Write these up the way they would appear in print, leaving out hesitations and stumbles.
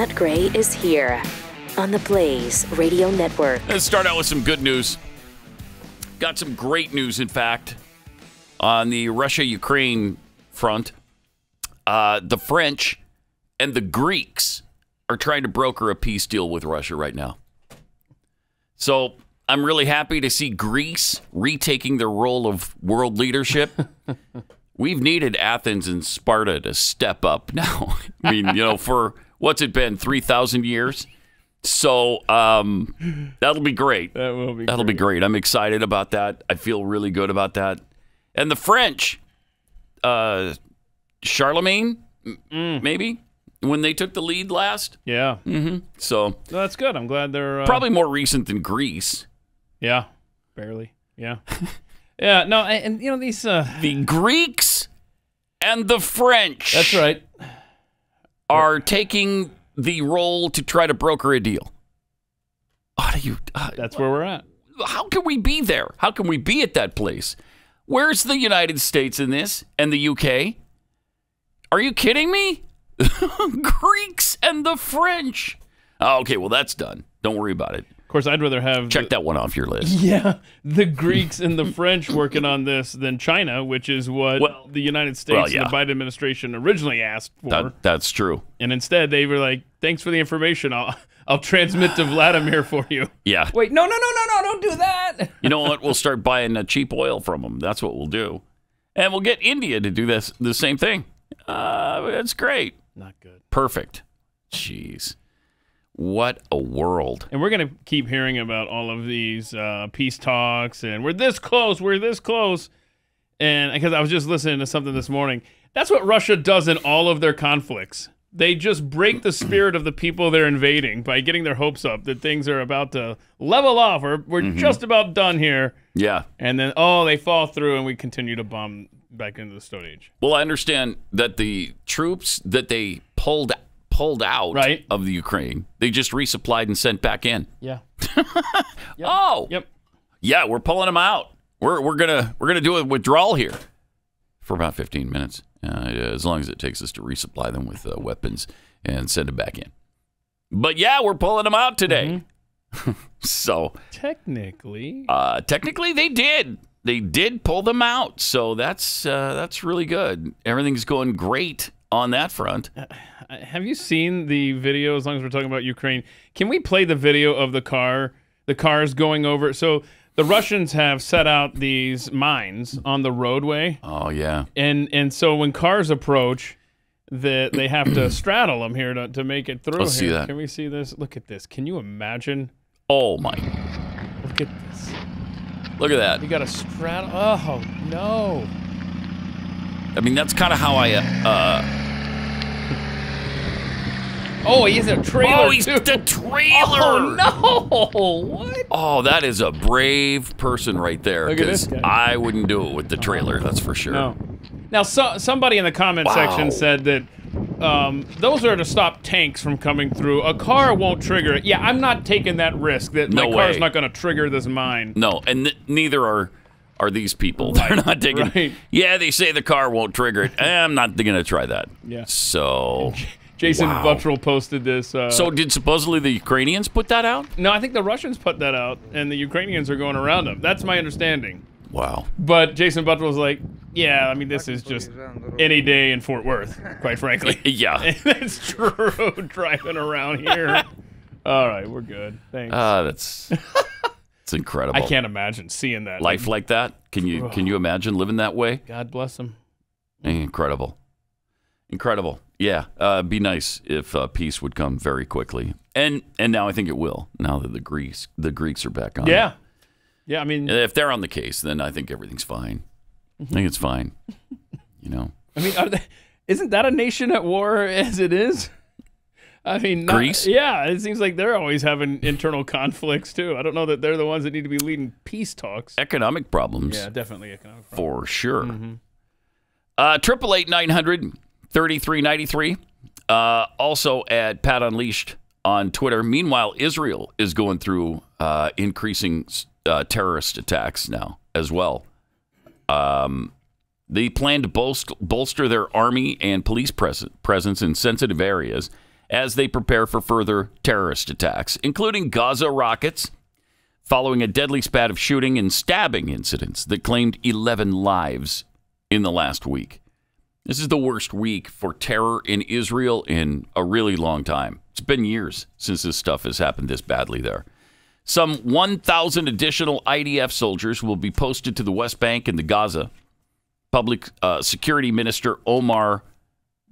Grant Gray is here on the Blaze Radio Network. Let's start out with some good news. Got some great news, in fact, on the Russia-Ukraine front. The French and the Greeks are trying to broker a peace deal with Russia right now. So I'm really happy to see Greece retaking their role of world leadership. We've needed Athens and Sparta to step up now. I mean, for what's it been, 3,000 years? So that'll be great. That'll be great. I'm excited about that. I feel really good about that. And the French, Charlemagne, maybe, when they took the lead last. Yeah. So no, that's good. I'm glad they're... probably more recent than Greece. Yeah, barely. Yeah. Yeah, no, and these... The Greeks and the French. That's right. Are taking the role to try to broker a deal. How do you... that's where we're at. How can we be there? How can we be at that place? Where's the United States in this and the UK? Are you kidding me? Greeks and the French. Oh, okay, well, that's done. Don't worry about it. Of course, I'd rather have... Check that one off your list. Yeah, the Greeks and the French working on this than China, which is what the United States and the Biden administration originally asked for. That's true. And instead, they were like, thanks for the information. I'll transmit to Vladimir for you. Yeah. Wait, no, don't do that. You know what? We'll start buying cheap oil from them. That's what we'll do. And we'll get India to do the same thing. That's great. Not good. Perfect. Jeez. What a world. And we're going to keep hearing about all of these peace talks, and we're this close. And because I was just listening to something this morning, that's what Russia does in all of their conflicts. They just break the spirit of the people they're invading by getting their hopes up that things are about to level off, or we're just about done here. Yeah. And then, they fall through, and we continue to bomb back into the Stone Age. Well, I understand that the troops that they pulled out of the Ukraine, they just resupplied and sent back in. Yeah. Yep. Oh. Yep. Yeah, we're pulling them out. We're gonna do a withdrawal here for about 15 minutes, as long as it takes us to resupply them with weapons and send them back in. But yeah, we're pulling them out today. So technically they did. They did pull them out. So that's really good. Everything's going great on that front. Have you seen the video, as long as we're talking about Ukraine? Can we play the video of the cars going over? So the Russians have set out these mines on the roadway. Oh, yeah. And so when cars approach, they have to straddle them here to make it through. Let's see that. Can we see this? Look at this. Can you imagine? Oh, my. Look at this. Look at that. You got to straddle. Oh, no. I mean, that's kind of how I... Oh, he's a trailer. Oh, he's the trailer. Oh, no. What? Oh, that is a brave person right there. Look at this guy. I wouldn't do it with the trailer, that's for sure. No. Now, somebody in the comment section said that those are to stop tanks from coming through. A car won't trigger it. Yeah, I'm not taking that risk that my car's not going to trigger this mine. No, and neither are these people. They're not taking... Right. Yeah, they say the car won't trigger it. I'm not going to try that. Yeah. So... Jason Buttrell posted this. So did supposedly the Ukrainians put that out? No, I think the Russians put that out, and the Ukrainians are going around them. That's my understanding. Wow. But Jason Buttrell's like, yeah, I mean, this is just any day in Fort Worth, quite frankly. Yeah. That's true, driving around here. All right, we're good. Thanks. It's incredible. I can't imagine seeing that. Life like that? Can you imagine living that way? God bless them. Incredible. Yeah, be nice if peace would come very quickly, and now I think it will. Now that the Greeks are back on. Yeah, I mean, if they're on the case, then I think everything's fine. I think it's fine. I mean, isn't that a nation at war as it is? I mean, Greece. Yeah, it seems like they're always having internal conflicts too. I don't know that they're the ones that need to be leading peace talks. Economic problems. Yeah, definitely economic problems. For sure. 888-900-3393. Also at Pat Unleashed on Twitter. Meanwhile, Israel is going through increasing terrorist attacks now as well. They plan to bolster their army and police presence in sensitive areas as they prepare for further terrorist attacks, including Gaza rockets, following a deadly spat of shooting and stabbing incidents that claimed 11 lives in the last week. This is the worst week for terror in Israel in a really long time. It's been years since this stuff has happened this badly there. Some 1,000 additional IDF soldiers will be posted to the West Bank and the Gaza. Public Security Minister Omar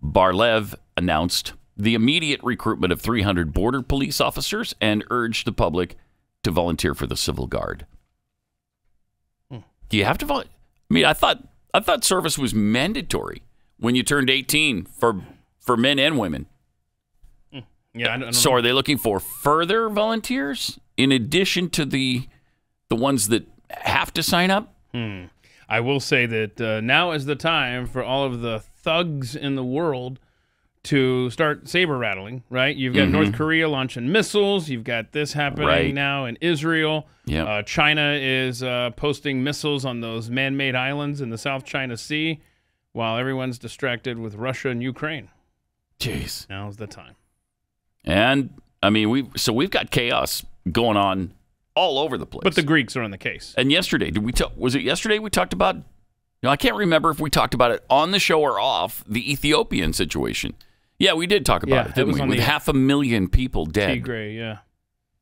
Barlev announced the immediate recruitment of 300 border police officers and urged the public to volunteer for the Civil Guard. Do you have to volunteer? I mean, I thought service was mandatory when you turned 18 for men and women. Yeah, I don't so know. Are they looking for further volunteers in addition to the ones that have to sign up? I will say that now is the time for all of the thugs in the world to start saber rattling, right? You've got North Korea launching missiles. You've got this happening now in Israel. Yep. China is posting missiles on those man-made islands in the South China Sea while everyone's distracted with Russia and Ukraine. Jeez. Now's the time. And, I mean, we've got chaos going on all over the place. But the Greeks are on the case. And yesterday, was it yesterday we talked about, I can't remember if we talked about it on the show or off, the Ethiopian situation. Yeah, we did talk about it, didn't we? With 500,000 people dead. Tigray, yeah.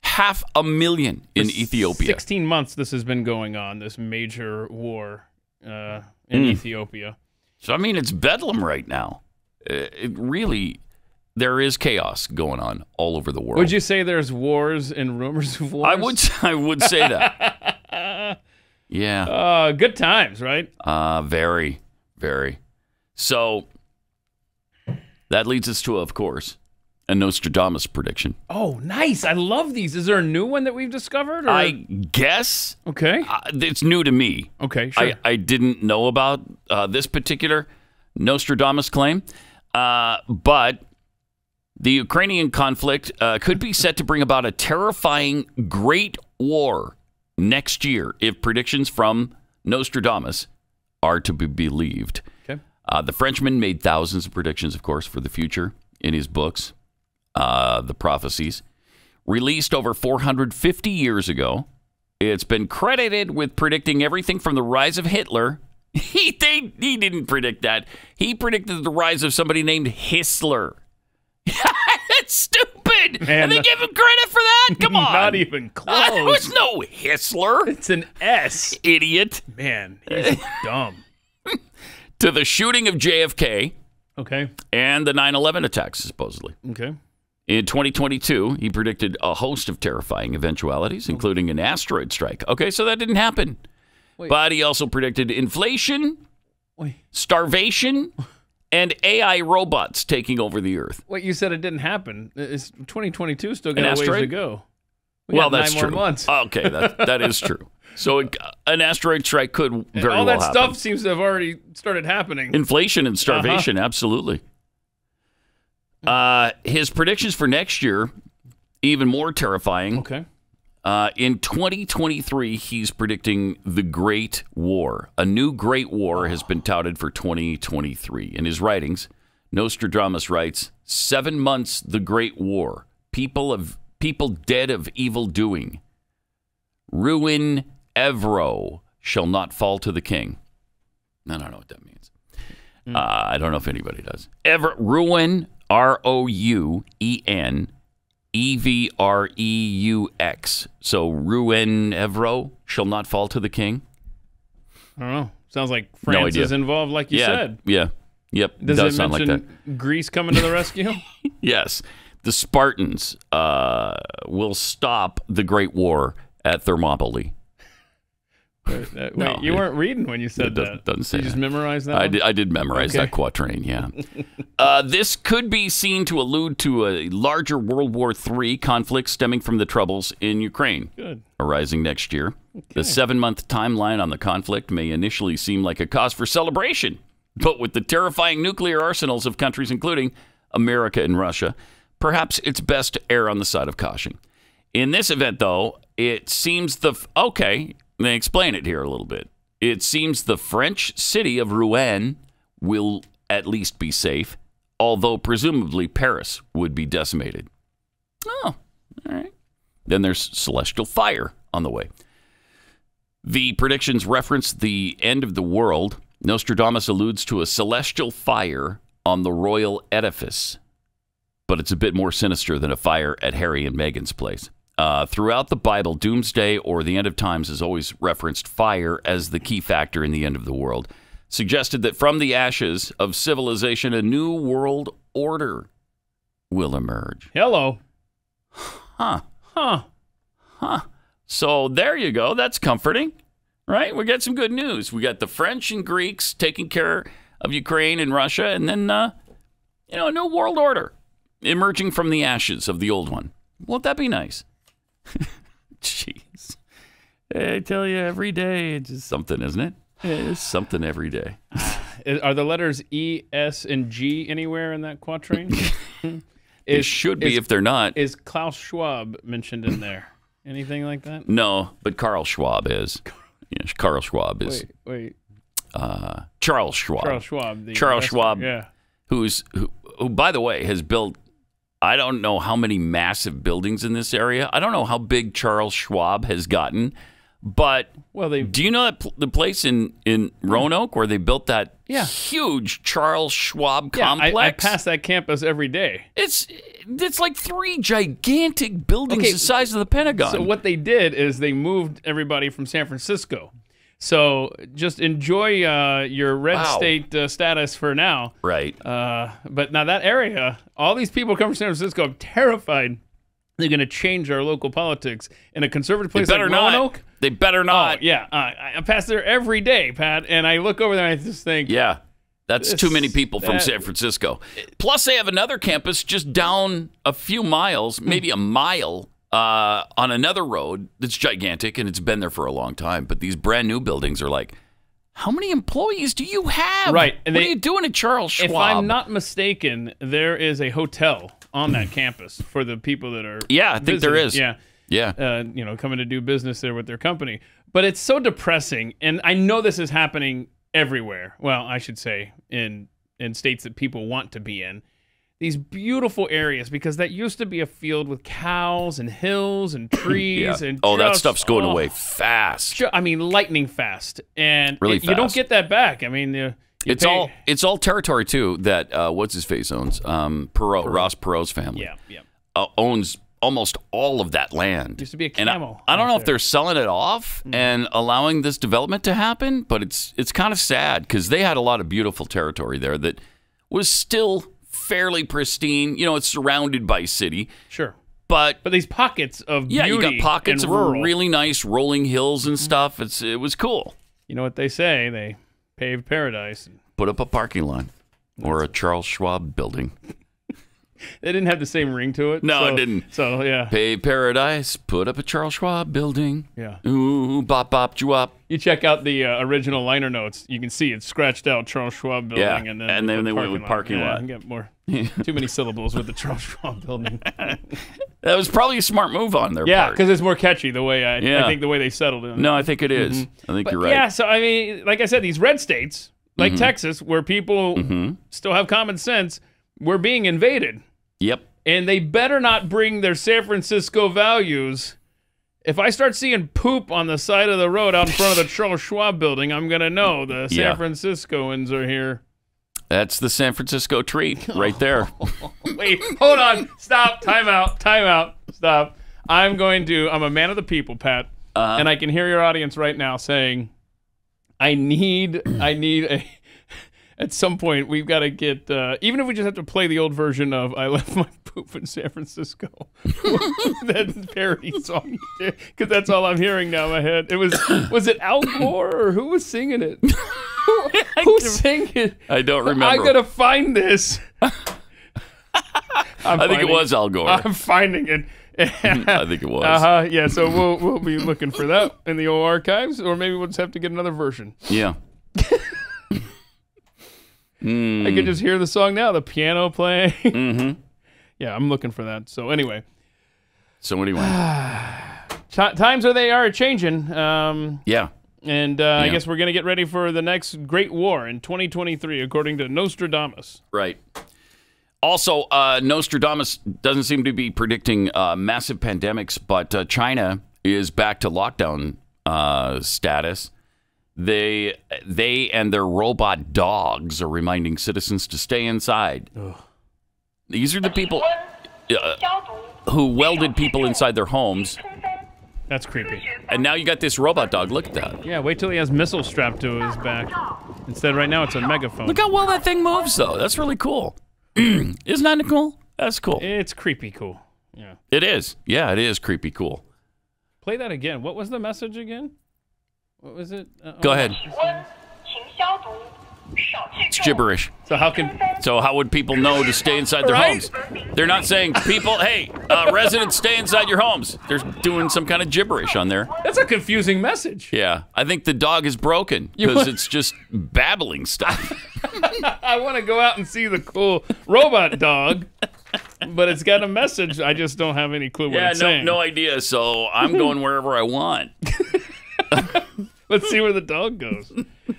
500,000 in Ethiopia. 16 months this has been going on, this major war in Ethiopia. So, I mean, it's bedlam right now. It really, there is chaos going on all over the world. Would you say there's wars and rumors of wars? I would say that. Yeah. Good times, right? Very, very. So, that leads us to, of course, a Nostradamus prediction. Oh, nice. I love these. Is there a new one that we've discovered? Or? I guess. Okay. It's new to me. Okay, sure. I didn't know about this particular Nostradamus claim, but the Ukrainian conflict could be set to bring about a terrifying great war next year if predictions from Nostradamus are to be believed. Okay. The Frenchman made thousands of predictions, of course, for the future in his books, The Prophecies. Released over 450 years ago, it's been credited with predicting everything from the rise of Hitler. He didn't predict that. He predicted the rise of somebody named Histler. That's stupid. Man, and they give him credit for that? Come on. Not even close. There was no Histler. It's an S. Idiot. Man, he's dumb. To the shooting of JFK. Okay. And the 9/11 attacks, supposedly. Okay. In 2022, he predicted a host of terrifying eventualities, including an asteroid strike. Okay, so that didn't happen. Wait. But he also predicted inflation, starvation, and AI robots taking over the Earth. Wait, you said it didn't happen. It's 2022, still got a ways asteroid? to go. Well, that's 9 true. more months. Okay, that is true. So an asteroid strike could very all well that happen. stuff seems to have already started happening. Inflation and starvation, absolutely. His predictions for next year, even more terrifying. Okay. In 2023, he's predicting the Great War. A new Great War has been touted for 2023. In his writings, Nostradamus writes, 7 months the Great War. People dead of evil doing. Ruin Evro shall not fall to the king. I don't know what that means. I don't know if anybody does. Ruin, ROUEN, EVREUX. So Ruin Evro shall not fall to the king. I don't know. Sounds like France is involved, like you said. Yeah. Yep. Does it sound mention like that. Greece coming to the rescue? Yes. The Spartans will stop the Great War at Thermopylae. Wait, you weren't reading when you said that. Doesn't say you just that. memorized that? I did memorize that quatrain, yeah. This could be seen to allude to a larger World War III conflict stemming from the troubles in Ukraine arising next year. Okay. The 7-month timeline on the conflict may initially seem like a cause for celebration, but with the terrifying nuclear arsenals of countries including America and Russia, perhaps it's best to err on the side of caution. In this event, though, it seems they explain it here a little bit. It seems the French city of Rouen will at least be safe. although presumably Paris would be decimated. Oh, all right. Then there's celestial fire on the way. The predictions reference the end of the world. Nostradamus alludes to a celestial fire on the royal edifice, but it's a bit more sinister than a fire at Harry and Meghan's place. Throughout the Bible, doomsday or the end of times has always referenced fire as the key factor in the end of the world, suggested that from the ashes of civilization, a new world order will emerge. Hello. Huh. So there you go. That's comforting, right? We got some good news. We got the French and Greeks taking care of Ukraine and Russia, and then, a new world order emerging from the ashes of the old one. Won't that be nice? Jeez. I tell you, every day it's just something, isn't it? It's something every day. Are the letters E, S, and G anywhere in that quatrain? It should be if they're not. Is Klaus Schwab mentioned in there? Anything like that? No, but Carl Schwab is. Yes, Carl Schwab is. Wait. Charles Schwab. Charles Schwab. Yeah. Who, by the way, has built, I don't know how many massive buildings in this area. I don't know how big Charles Schwab has gotten. But do you know that the place in Roanoke where they built that huge Charles Schwab complex? I pass that campus every day. It's like 3 gigantic buildings the size of the Pentagon. So what they did is they moved everybody from San Francisco. So just enjoy your red state status for now. Right. But now that area, all these people come from San Francisco. I'm terrified they're going to change our local politics in a conservative place like Roanoke. They better not. Oh, yeah. I pass there every day, Pat, and I look over there and I just think... Yeah, that's too many people from San Francisco. Plus, they have another campus just down a few miles, maybe a mile, on another road that's gigantic, and it's been there for a long time. But these brand new buildings are like, how many employees do you have? Right. And what are you doing at Charles Schwab? If I'm not mistaken, there is a hotel on that campus for the people that are I think there is. Yeah. Coming to do business there with their company. But it's so depressing, and I know this is happening everywhere. Well, I should say in states that people want to be in. These beautiful areas, because that used to be a field with cows and hills and trees. and that stuff's going away fast. Lightning fast. And really fast. You don't get that back. I mean... It's all territory too that what's his face owns. Ross Perot's family. Owns almost all of that land. Used to be a camel. I don't know if they're selling it off and allowing this development to happen, but it's kind of sad because they had a lot of beautiful territory there that was still fairly pristine. It's surrounded by city. Sure. But these pockets of beauty you got pockets and of rural. really nice rolling hills and stuff. It was cool. You know what they say? They paved paradise. Put up a parking lot or a Charles Schwab building. They didn't have the same ring to it. No, it didn't. So, yeah. Pave paradise, put up a Charles Schwab building. Yeah. Ooh, bop, bop, jwop. You check out the original liner notes. You can see it's scratched out Charles Schwab building. Yeah, and then they went with parking lot. Yeah, get more. Too many syllables with the Charles Schwab building. That was probably a smart move on their part. Yeah, because it's more catchy the way I think the way they settled it. No, I think it is. I think you're right. Yeah, so I mean, like I said, these red states, like Texas, where people still have common sense, we're being invaded. Yep. And they better not bring their San Francisco values. If I start seeing poop on the side of the road out in front of the Charles Schwab building, I'm going to know the San Franciscoans are here. That's the San Francisco treat right there. Wait, hold on. Stop. Time out. Stop. I'm a man of the people, Pat. And I can hear your audience right now saying, I need at some point, we've got to get, even if we just have to play the old version of I Left My Poop in San Francisco. That parody song. Because that's all I'm hearing now in my head. Was it Al Gore or who was singing it? Who sang it? I don't remember. I got to find this. I think it was Al Gore. I'm finding it. I think it was. Yeah, so we'll be looking for that in the old archives, or maybe we'll just have to get another version. Yeah. I can just hear the song now, the piano playing. Yeah, I'm looking for that. So anyway. So anyway. Times they are changing. Yeah. And I guess we're going to get ready for the next great war in 2023, according to Nostradamus. Right. Also, Nostradamus doesn't seem to be predicting massive pandemics, but China is back to lockdown status. They and their robot dogs are reminding citizens to stay inside. Ugh. These are the people who welded people inside their homes. That's creepy. And now you got this robot dog. Look at that. Yeah, wait till he has missiles strapped to his back. Instead, right now it's a megaphone. Look how well that thing moves, though. That's really cool. Isn't that cool? That's cool. It's creepy cool. Yeah. It is. Yeah, it is creepy cool. Play that again. What was the message again? What was it? Go ahead. It's gibberish. So how would people know to stay inside their homes? They're not saying, people, hey, residents, stay inside your homes. They're doing some kind of gibberish on there. That's a confusing message. Yeah. I think the dog is broken because it's just babbling stuff. I want to go out and see the cool robot dog, but it's got a message. I just don't have any clue what it's saying. No idea. So I'm going wherever I want. Let's see where the dog goes.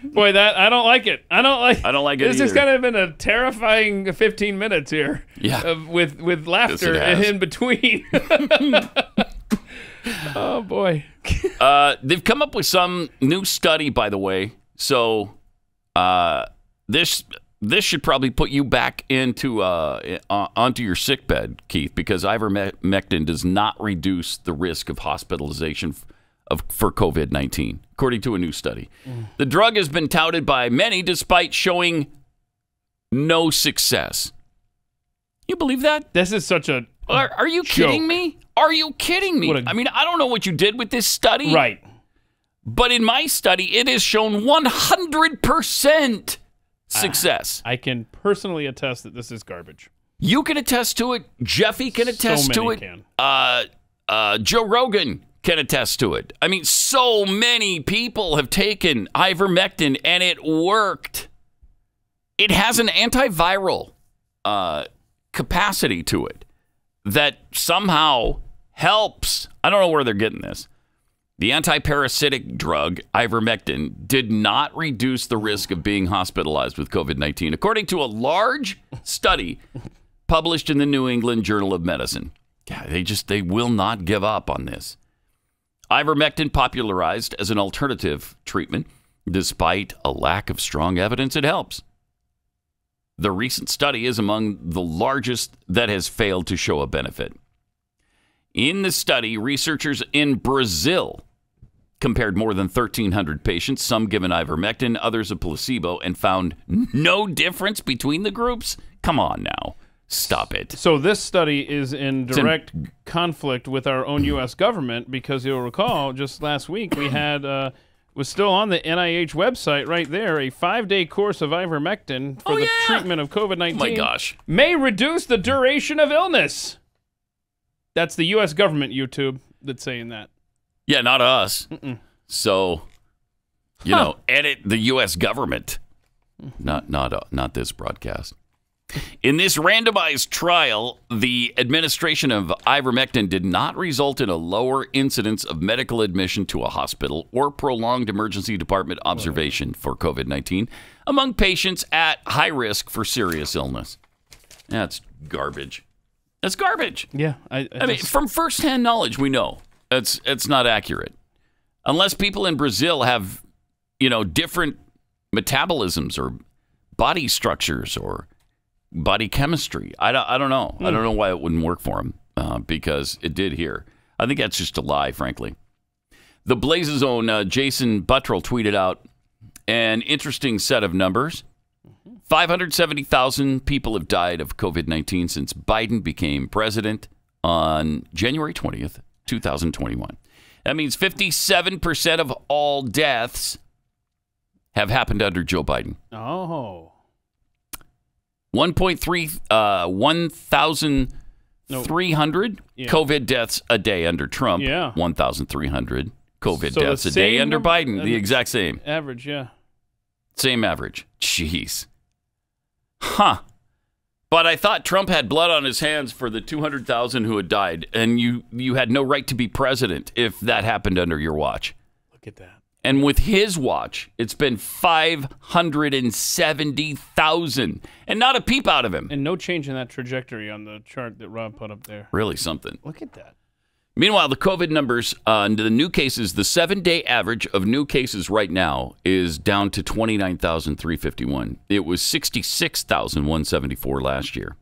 Boy, I don't like it. I don't like it This has kind of been a terrifying 15 minutes here. Yeah. With laughter in between. Oh, boy. They've come up with some new study, by the way. So this should probably put you back into onto your sickbed, Keith, because ivermectin does not reduce the risk of hospitalization for COVID-19, according to a new study. The drug has been touted by many despite showing no success. You believe that? This is such a Are you kidding me? Are you kidding me? I mean, I don't know what you did with this study. Right. But in my study, it has shown 100% success. I can personally attest that this is garbage. You can attest to it. Jeffy can attest to it. Joe Rogan can attest to it. I mean, so many people have taken ivermectin and it worked. It has an antiviral capacity to it that somehow helps. I don't know where they're getting this. The antiparasitic drug ivermectin did not reduce the risk of being hospitalized with COVID-19, according to a large study published in the New England Journal of Medicine. Yeah, they will not give up on this. Ivermectin popularized as an alternative treatment, despite a lack of strong evidence it helps. The recent study is among the largest that has failed to show a benefit. In the study, researchers in Brazil compared more than 1,300 patients, some given ivermectin, others a placebo, and found no difference between the groups. Come on now. Stop it. So this study is in direct conflict with our own U.S. government because you'll recall just last week we had, was still on the NIH website right there, a 5-day course of ivermectin for the treatment of COVID-19. Oh my gosh. May reduce the duration of illness. That's the U.S. government YouTube that's saying that. Yeah, not us. So, you know, edit the U.S. government. Not this broadcast. In this randomized trial, the administration of ivermectin did not result in a lower incidence of medical admission to a hospital or prolonged emergency department observation for COVID-19 among patients at high risk for serious illness. That's garbage. That's garbage. Yeah. I mean, from firsthand knowledge, we know it's not accurate. Unless people in Brazil have, you know, different metabolisms or body structures or body chemistry. I don't know. I don't know why it wouldn't work for them because it did here. I think that's just a lie, frankly. The Blaze's own Jason Buttrell tweeted out an interesting set of numbers. 570,000 people have died of COVID-19 since Biden became president on January 20th, 2021. That means 57% of all deaths have happened under Joe Biden. Oh. 1,300 COVID deaths a day under Trump. Yeah. 1,300 COVID deaths a day under Biden. The exact same. Average, yeah. Same average. Jeez. Huh. But I thought Trump had blood on his hands for the 200,000 who had died, and you had no right to be president if that happened under your watch. Look at that. And with his watch, it's been 570,000. And not a peep out of him. And no change in that trajectory on the chart that Rob put up there. Really something. Look at that. Meanwhile, the COVID numbers, the new cases, the 7-day average of new cases right now is down to 29,351. It was 66,174 last year.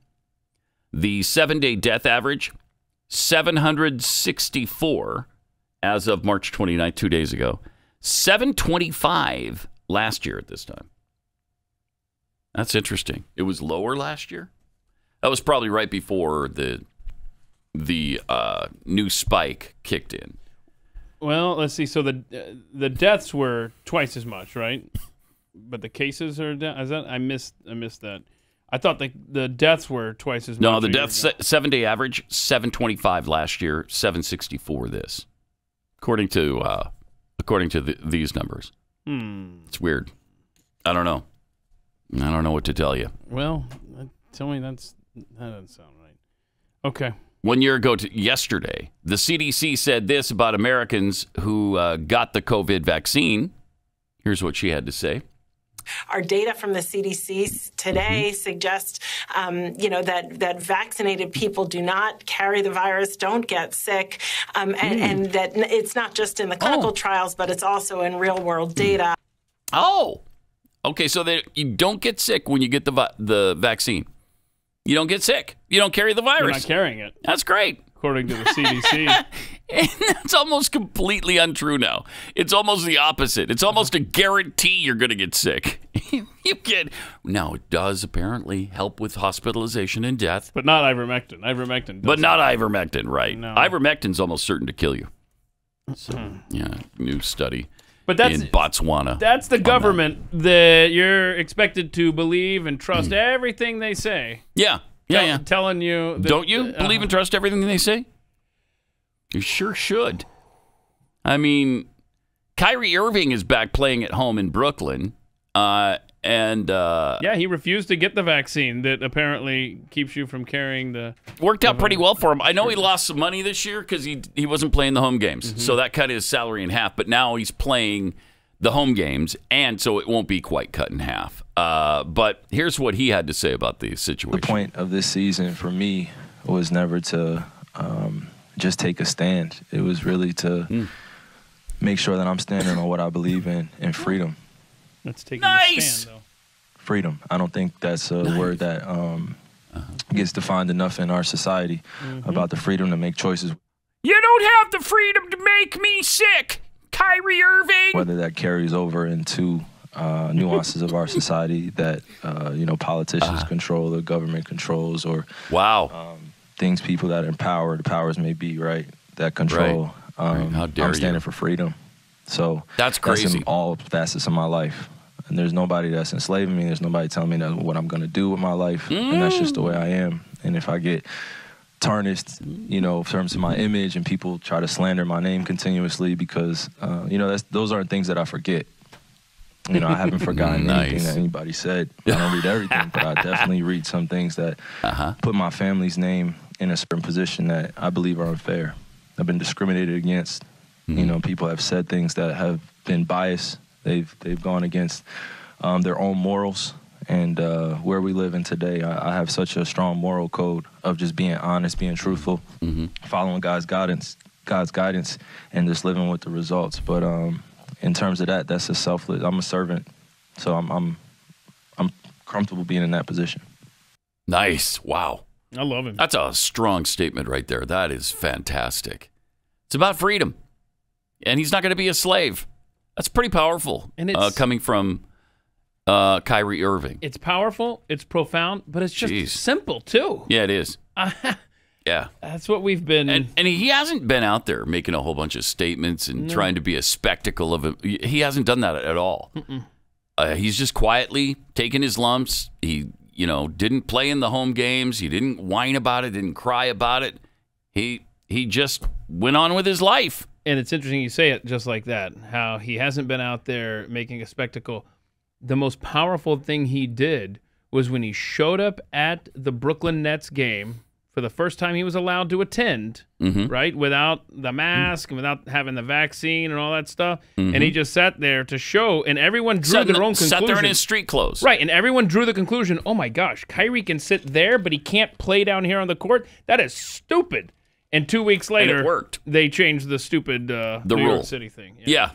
The 7-day death average, 764 as of March 29th, 2 days ago. 725 last year at this time. That's interesting. It was lower last year. That was probably right before the new spike kicked in. Well, let's see. So the deaths were twice as much, right? But the cases are down. Is that I missed that. I thought the deaths were twice as much. No, the deaths 7-day average 725 last year, 764 this, according to these numbers. It's weird. I don't know what to tell you. Well, tell me that doesn't sound right. Okay. 1 year ago to yesterday, the CDC said this about Americans who got the COVID vaccine. Here's what she had to say. Our data from the CDC today suggests, that vaccinated people do not carry the virus, don't get sick, and that it's not just in the clinical trials, but it's also in real-world data. Oh, okay. So that you don't get sick when you get the vaccine. You don't get sick. You don't carry the virus. You're not carrying it. That's great. According to the CDC. And that's almost completely untrue now. It's almost the opposite. It's almost a guarantee you're going to get sick. Now, it does apparently help with hospitalization and death. But not ivermectin. Ivermectin does. But not ivermectin, right? No. Ivermectin's almost certain to kill you. So, new study but that's, in Botswana. That's the government that you're expected to believe and trust everything they say. Yeah. Telling you. Don't you believe and trust everything they say? You sure should. I mean, Kyrie Irving is back playing at home in Brooklyn. He refused to get the vaccine that apparently keeps you from carrying the... Worked out pretty well for him. I know he lost some money this year because he wasn't playing the home games. So that cut his salary in half. But now he's playing the home games, and so it won't be quite cut in half. But here's what he had to say about the situation. The point of this season for me was never to just take a stand. It was really to make sure that I'm standing on what I believe in freedom. That's taking a stand, though. Freedom. I don't think that's a word that gets defined enough in our society about the freedom to make choices. You don't have the freedom to make me sick, Kyrie Irving. Whether that carries over into nuances of our society that politicians control, the government controls, or things people that empower, the powers may be, right, that control. Right. How dare I'm standing for freedom. So that's crazy. That's in all facets of my life. And there's nobody that's enslaving me. There's nobody telling me what I'm going to do with my life. And that's just the way I am. And if I get tarnished, in terms of my image, and people try to slander my name continuously because, those aren't things that I forget. I haven't forgotten anything that anybody said. I don't read everything, but I definitely read some things that put my family's name in a certain position that I believe are unfair. I've been discriminated against. People have said things that have been biased. They've gone against their own morals. And where we live in today, I have such a strong moral code of just being honest, being truthful, following God's guidance, and just living with the results. But in terms of that, that's a selfless. I'm a servant, so I'm comfortable being in that position. Nice. Wow. I love him. That's a strong statement right there. That is fantastic. It's about freedom, and he's not going to be a slave. That's pretty powerful. And it's coming from Kyrie Irving. It's powerful. It's profound, but it's just simple too. Yeah, it is. Yeah. That's what we've been. And he hasn't been out there making a whole bunch of statements and trying to be a spectacle of it. He hasn't done that at all. He's just quietly taking his lumps. He, didn't play in the home games. He didn't whine about it, didn't cry about it. He just went on with his life. And it's interesting you say it just like that, how he hasn't been out there making a spectacle. The most powerful thing he did was when he showed up at the Brooklyn Nets game for the first time he was allowed to attend, right, without the mask and without having the vaccine and all that stuff. And he just sat there to show, and everyone drew their own conclusion. Sat there in his street clothes. Right, and everyone drew the conclusion, oh my gosh, Kyrie can sit there, but he can't play down here on the court? That is stupid. And 2 weeks later, and it worked. They changed the stupid the New rule. York City thing. Yeah.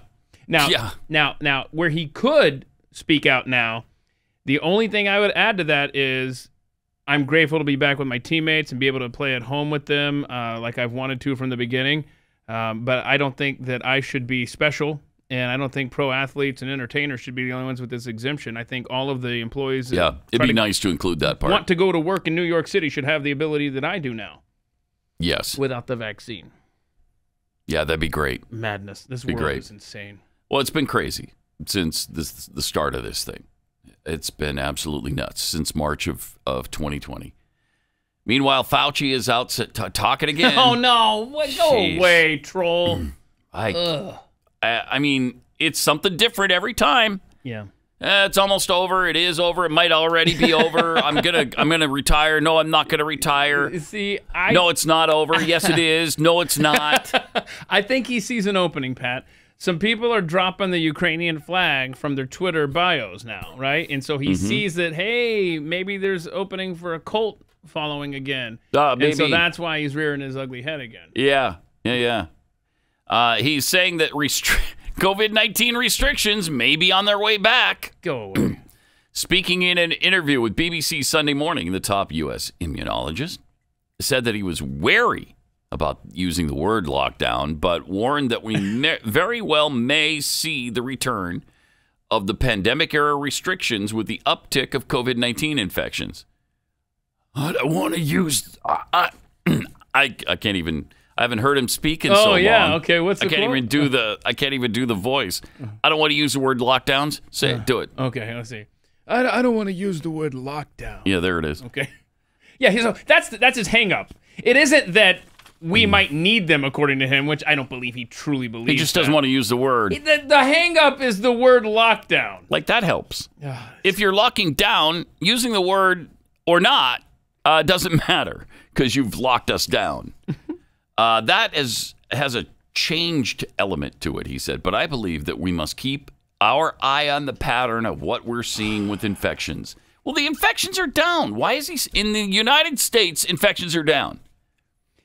Now, where he could speak out now, the only thing I would add to that is I'm grateful to be back with my teammates and be able to play at home with them like I've wanted to from the beginning. But I don't think that I should be special, and I don't think pro athletes and entertainers should be the only ones with this exemption. I think all of the employees it'd be nice to include that part. Want to go to work in New York City should have the ability that I do now. Yes. Without the vaccine. Yeah, that'd be great. Madness. This world is insane. Well, it's been crazy since the start of this thing. It's been absolutely nuts since March of 2020. Meanwhile, Fauci is out talking again. Oh, no. Go away, troll. I mean, it's something different every time. Yeah. It's almost over. It is over. It might already be over. I'm gonna retire. No, I'm not gonna retire. No, it's not over. Yes, it is. No, it's not. I think he sees an opening, Pat. Some people are dropping the Ukrainian flag from their Twitter bios now, right? And so he sees that, hey, maybe there's opening for a cult following again. Maybe. And so that's why he's rearing his ugly head again. Yeah. He's saying that COVID-19 restrictions may be on their way back. Go away. Speaking in an interview with BBC Sunday Morning, the top U.S. immunologist said that he was wary about using the word lockdown, but warned that we very well may see the return of the pandemic-era restrictions with the uptick of COVID-19 infections. I don't want to use... I can't even... I haven't heard him speak in so long. Oh, yeah. Okay, what's the I can't even do the voice. I don't want to use the word lockdowns. Say it. Do it. Okay, let's see. I don't want to use the word lockdown. Yeah, there it is. Okay. Yeah, so that's his hang-up. It isn't that we might need them, according to him, which I don't believe he truly believes. He just doesn't want to use the word. The hang-up is the word lockdown. Like, that helps. If you're locking down, using the word or not doesn't matter because you've locked us down. That has a changed element to it, he said. But I believe that we must keep our eye on the pattern of what we're seeing with infections. Well, the infections are down. Why is he in the United States? Infections are down.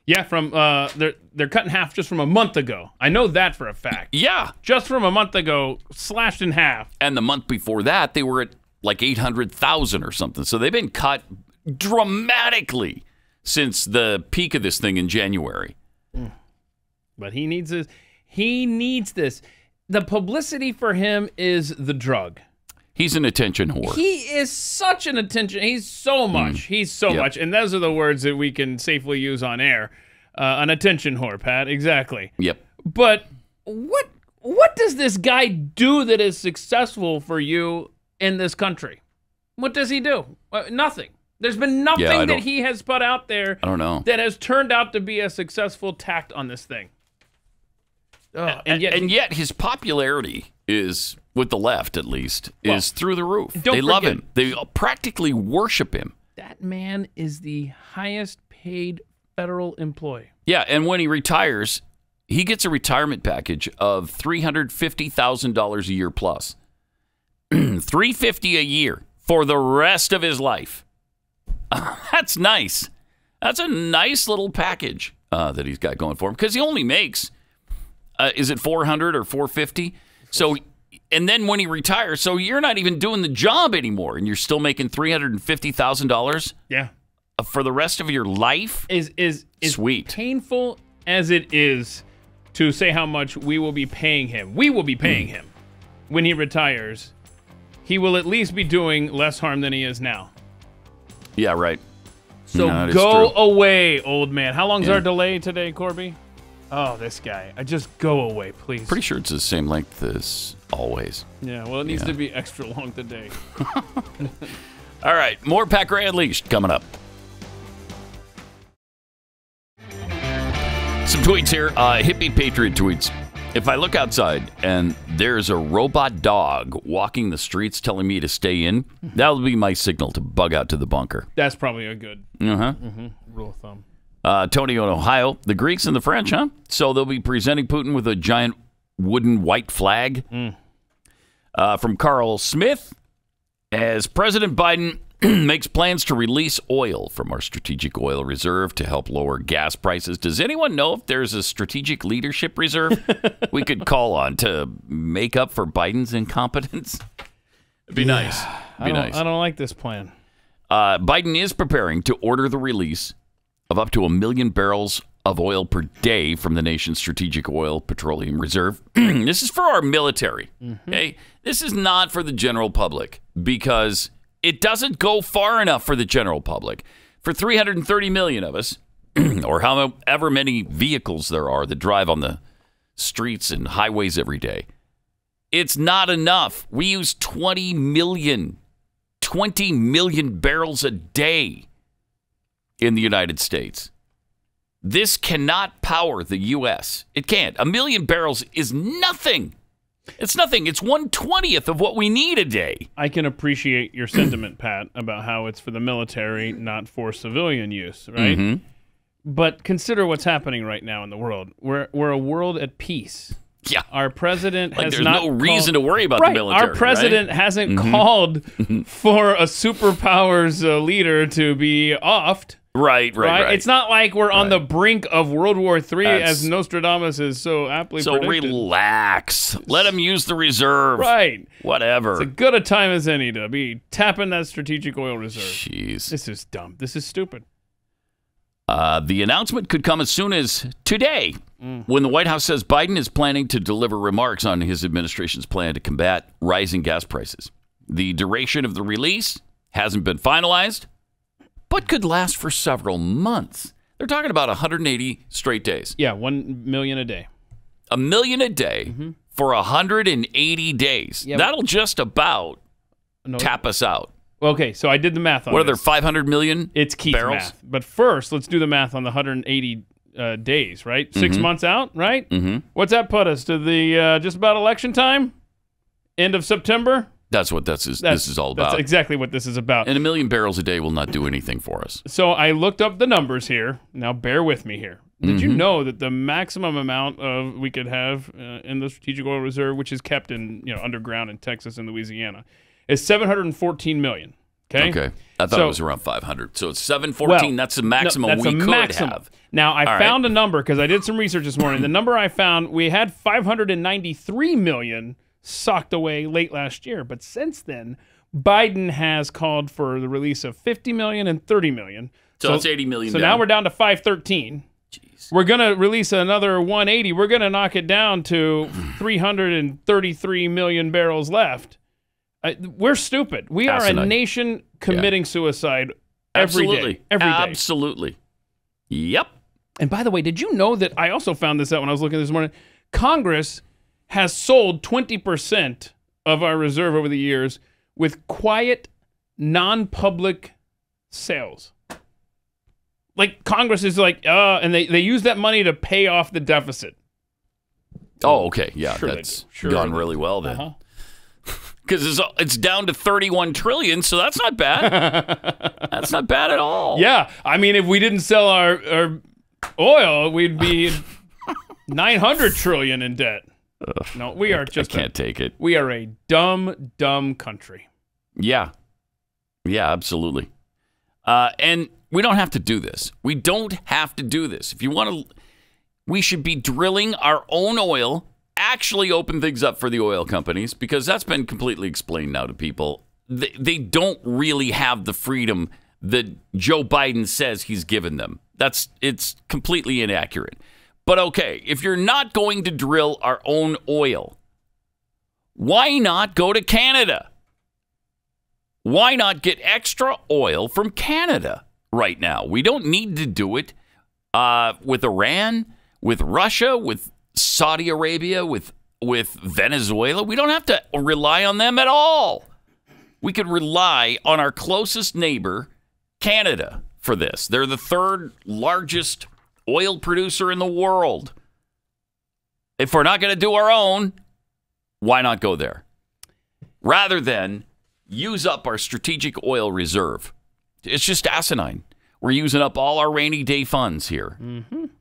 Yeah, from they're cut in half just from a month ago. I know that for a fact. Yeah, just from a month ago, slashed in half. And the month before that, they were at like 800,000 or something. So they've been cut dramatically since the peak of this thing in January. But he needs this. He needs this. The publicity for him is the drug. He's an attention whore. He is such an attention. He's so much. He's so much. And those are the words that we can safely use on air. An attention whore, Pat. Exactly. Yep. But what does this guy do that is successful for you in this country? What does he do? Nothing. There's been nothing that he has put out there I don't know. that has turned out to be a successful tact on this thing. And yet his popularity is, with the left at least, is through the roof. They love him. They practically worship him. That man is the highest paid federal employee. Yeah, and when he retires, he gets a retirement package of $350,000 a year plus. $350,000 a year for the rest of his life. That's nice. That's a nice little package that he's got going for him because he only makes, is it $400 or $450? So, and then when he retires, so you're not even doing the job anymore, and you're still making $350,000. Yeah, for the rest of your life. Is sweet. Painful as it is to say how much we will be paying him. We will be paying him when he retires. He will at least be doing less harm than he is now. Yeah, right. So go away, old man. How long's our delay today, Corby? Oh, this guy. Just go away, please. Pretty sure it's the same length as always. Yeah, well, it needs to be extra long today. All right, more Pat Gray Unleashed coming up. Some tweets here, hippie patriot tweets. If I look outside and there's a robot dog walking the streets telling me to stay in, that'll be my signal to bug out to the bunker. That's probably a good. rule of thumb. Tony in Ohio, the Greeks and the French, huh? So they'll be presenting Putin with a giant wooden white flag. From Carl Smith, as President Biden makes plans to release oil from our strategic oil reserve to help lower gas prices. Does anyone know if there's a strategic leadership reserve we could call on to make up for Biden's incompetence? It'd be nice. I don't like this plan. Biden is preparing to order the release of up to 1 million barrels of oil per day from the nation's strategic oil petroleum reserve. This is for our military. Okay, this is not for the general public because it doesn't go far enough for the general public. For 330 million of us, or however many vehicles there are that drive on the streets and highways every day, it's not enough. We use 20 million barrels a day in the United States. This cannot power the U.S. It can't. 1 million barrels is nothing. It's nothing. It's 1/20th of what we need a day. I can appreciate your sentiment, Pat, about how it's for the military, not for civilian use, right? But consider what's happening right now in the world. We're a world at peace. Yeah. Our president has there's not no reason to worry about right. the military. Our president hasn't called for a superpowers leader to be offed. Right. It's not like we're on the brink of World War III, as Nostradamus is so aptly predicted. Relax. Let them use the reserve. Right. Whatever. It's as good a time as any to be tapping that strategic oil reserve. Jeez. This is dumb. This is stupid. The announcement could come as soon as today, when the White House says Biden is planning to deliver remarks on his administration's plan to combat rising gas prices. The duration of the release hasn't been finalized, but could last for several months. They're talking about 180 straight days. Yeah, 1 million a day. 1 million a day for 180 days. Yeah, that'll just about tap us out. Okay, so I did the math on What are there, 500 million It's Keith's barrels? math. But first, let's do the math on the 180 days, right? 6 months out, right? What's that put us? To the just about election time? End of September? That's what this is all about. That's exactly what this is about. And 1 million barrels a day will not do anything for us. So I looked up the numbers here. Now bear with me here. Did you know that the maximum amount of we could have in the strategic oil reserve, which is kept in underground in Texas and Louisiana, is 714 million. Okay. I thought it was around 500. So it's 714. That's the maximum we could have. Now I found a number because I did some research this morning. The number I found, we had 593 million socked away late last year. But since then, Biden has called for the release of 50 million and 30 million. So that's 80 million. So now we're down to 513. Jeez. We're going to release another 180. We're going to knock it down to 333 million barrels left. We're stupid. We are a nation committing suicide every day. Every day. Absolutely. Yep. And by the way, did you know that I also found this out when I was looking this morning? Congress has sold 20% of our reserve over the years with quiet, non-public sales. Like Congress is like, and they use that money to pay off the deficit. Oh, okay. Yeah, sure that's gone really well then. Because it's down to 31 trillion, so that's not bad. That's not bad at all. Yeah, I mean, if we didn't sell our oil, we'd be 900 trillion in debt. No, we are just. I can't take it. We are a dumb, dumb country. Yeah, absolutely. And we don't have to do this. We don't have to do this. If you want to, we should be drilling our own oil. Actually open things up for the oil companies, because that's been completely explained now to people. They don't really have the freedom that Joe Biden says he's given them. It's completely inaccurate. But okay, if you're not going to drill our own oil, why not go to Canada? Why not get extra oil from Canada right now? We don't need to do it with Iran, with Russia, with Saudi Arabia, with Venezuela. We don't have to rely on them at all. We could rely on our closest neighbor, Canada, for this. They're the third largest oil producer in the world. If we're not going to do our own, why not go there? Rather than use up our strategic oil reserve. It's just asinine. We're using up all our rainy day funds here.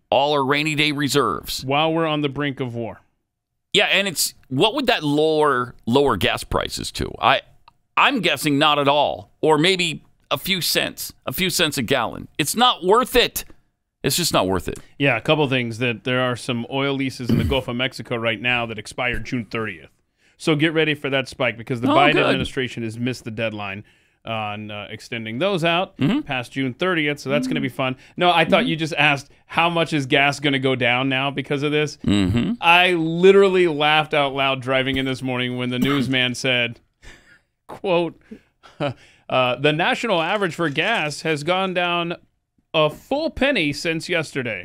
All our rainy day reserves. While we're on the brink of war. Yeah, and it's what would that lower gas prices to? I'm guessing not at all, or maybe a few cents a gallon. It's not worth it. It's just not worth it. Yeah, a couple things. That there are some oil leases in the Gulf of Mexico right now that expire June 30th. So get ready for that spike because the Biden administration has missed the deadline on extending those out past June 30th. So that's going to be fun. No, I thought you just asked how much is gas going to go down now because of this. I literally laughed out loud driving in this morning when the newsman said, quote, the national average for gas has gone down a full penny since yesterday.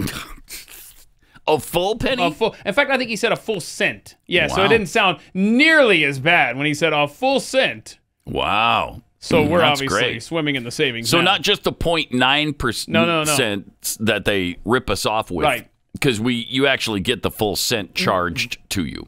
A full penny? In fact, I think he said a full cent. Yeah, wow. So it didn't sound nearly as bad when he said a full cent. Wow. So we're obviously swimming in the savings. So now. Not just the 0.9% cents that they rip us off with. Right. Because you actually get the full cent charged to you.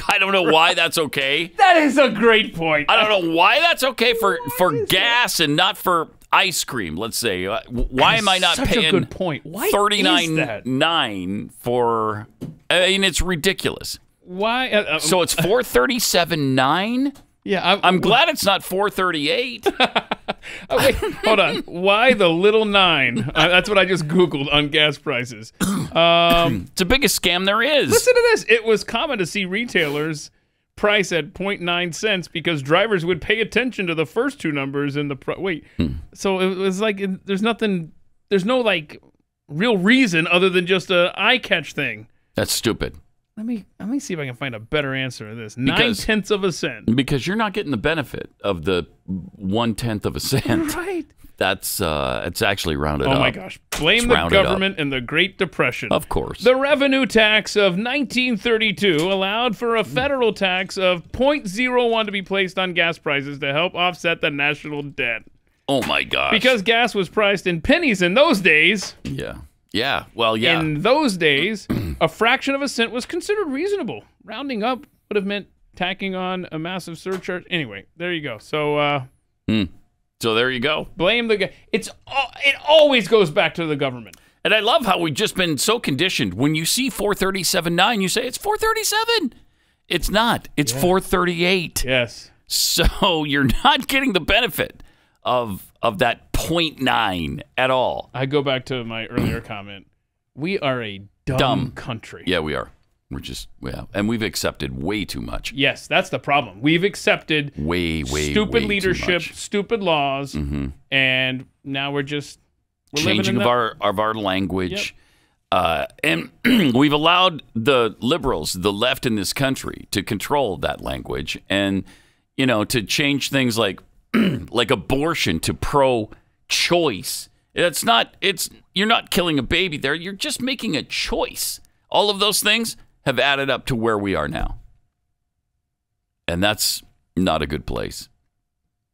I don't know why that's okay. That is a great point. I don't know why that's okay for gas and not for ice cream, let's say. Why am I not paying a good point. Why $39.9 for... I mean, it's ridiculous. Why? So it's $437.9? Yeah, I'm glad it's not $438. Wait, hold on. Why the little 9? That's what I just Googled on gas prices. It's the biggest scam there is. Listen to this. It was common to see retailers price at 0.9 cents because drivers would pay attention to the first two numbers in the So it was like there's no like real reason other than just a eye catch thing. That's stupid. Let me see if I can find a better answer to this. 9/10 of a cent. Because you're not getting the benefit of the 1/10 of a cent. Right. That's it's actually rounded up. Oh my gosh. Blame the government and the Great Depression. Of course. The revenue tax of 1932 allowed for a federal tax of 0.01 to be placed on gas prices to help offset the national debt. Oh my gosh. Because gas was priced in pennies in those days. Yeah. Yeah. Well, yeah. In those days, a fraction of a cent was considered reasonable. Rounding up would have meant tacking on a massive surcharge. Anyway, there you go. So So there you go. Blame the guy. It always goes back to the government. And I love how we've just been so conditioned. When you see 437.9, you say it's 437. It's not. It's 438. Yes. So you're not getting the benefit of that 0.9 at all. I go back to my earlier comment. We are a dumb country. Yeah, we are. We're just, and we've accepted way too much. Yes, that's the problem. We've accepted stupid leadership, stupid laws, and now we're changing of our language. Yep. And we've allowed the liberals, the left in this country, to control that language and, to change things like abortion to pro-choice. You're not killing a baby there. You're just making a choice. All of those things have added up to where we are now. And that's not a good place.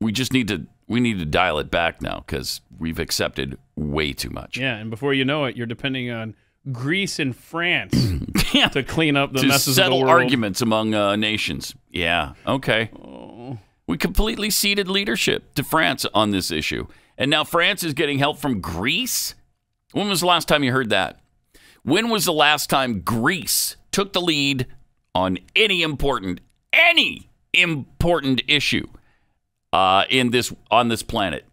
We need to dial it back now because we've accepted way too much. Yeah, and before you know it, you're depending on Greece and France to clean up the messes of the world. To settle arguments among nations. Yeah, okay. Oh. We completely ceded leadership to France on this issue. And now France is getting help from Greece? When was the last time you heard that? When was the last time Greece took the lead on any important issue on this planet?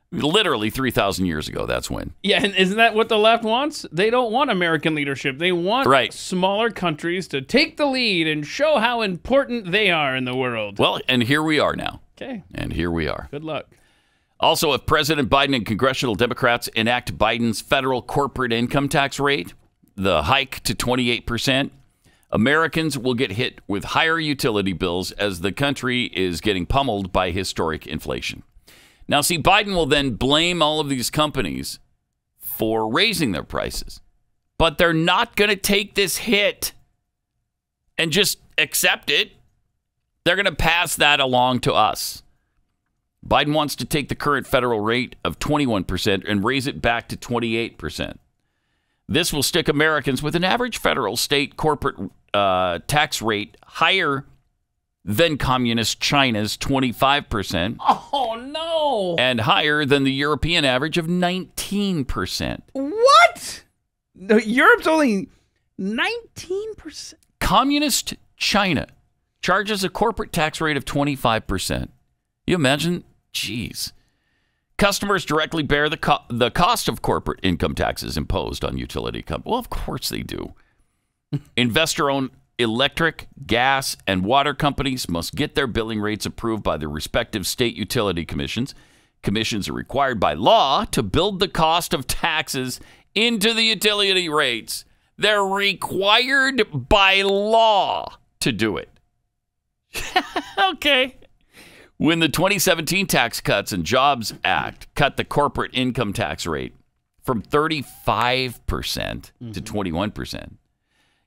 Literally 3,000 years ago, that's when. Yeah, and isn't that what the left wants? They don't want American leadership. They want smaller countries to take the lead and show how important they are in the world. Well, and here we are now. Okay. And here we are. Good luck. Also, if President Biden and congressional Democrats enact Biden's federal corporate income tax rate, the hike to 28%, Americans will get hit with higher utility bills as the country is getting pummeled by historic inflation. Now, see, Biden will then blame all of these companies for raising their prices, but they're not going to take this hit and just accept it. They're going to pass that along to us. Biden wants to take the current federal rate of 21% and raise it back to 28%. This will stick Americans with an average federal state corporate tax rate higher than communist China's 25%. Oh, no. And higher than the European average of 19%. What? No, Europe's only 19%. Communist China charges a corporate tax rate of 25%. You imagine? Jeez. Customers directly bear the cost of corporate income taxes imposed on utility companies. Well, of course they do. Investor-owned electric, gas, and water companies must get their billing rates approved by the respective state utility commissions. Commissions are required by law to build the cost of taxes into the utility rates. They're required by law to do it. Okay. When the 2017 Tax Cuts and Jobs Act cut the corporate income tax rate from 35% to 21%,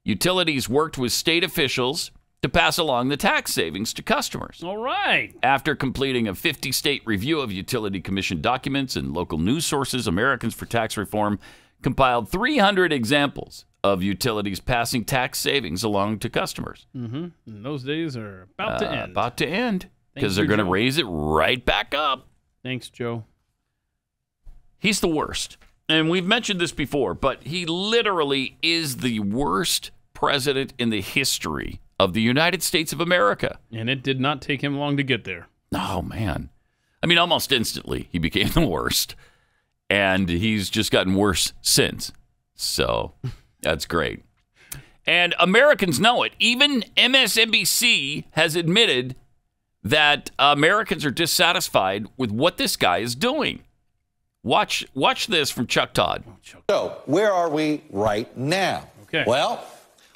utilities worked with state officials to pass along the tax savings to customers. All right. After completing a 50-state review of utility commission documents and local news sources, Americans for Tax Reform compiled 300 examples of utilities passing tax savings along to customers. Mm-hmm. And those days are about to end. About to end, because they're going to raise it right back up. Thanks, Joe. He's the worst. And we've mentioned this before, but he literally is the worst president in the history of the United States of America. And it did not take him long to get there. Oh, man. I mean, almost instantly, he became the worst. And he's just gotten worse since. So that's great. And Americans know it. Even MSNBC has admitted that Americans are dissatisfied with what this guy is doing. Watch this from Chuck Todd. So, where are we right now? Okay. Well,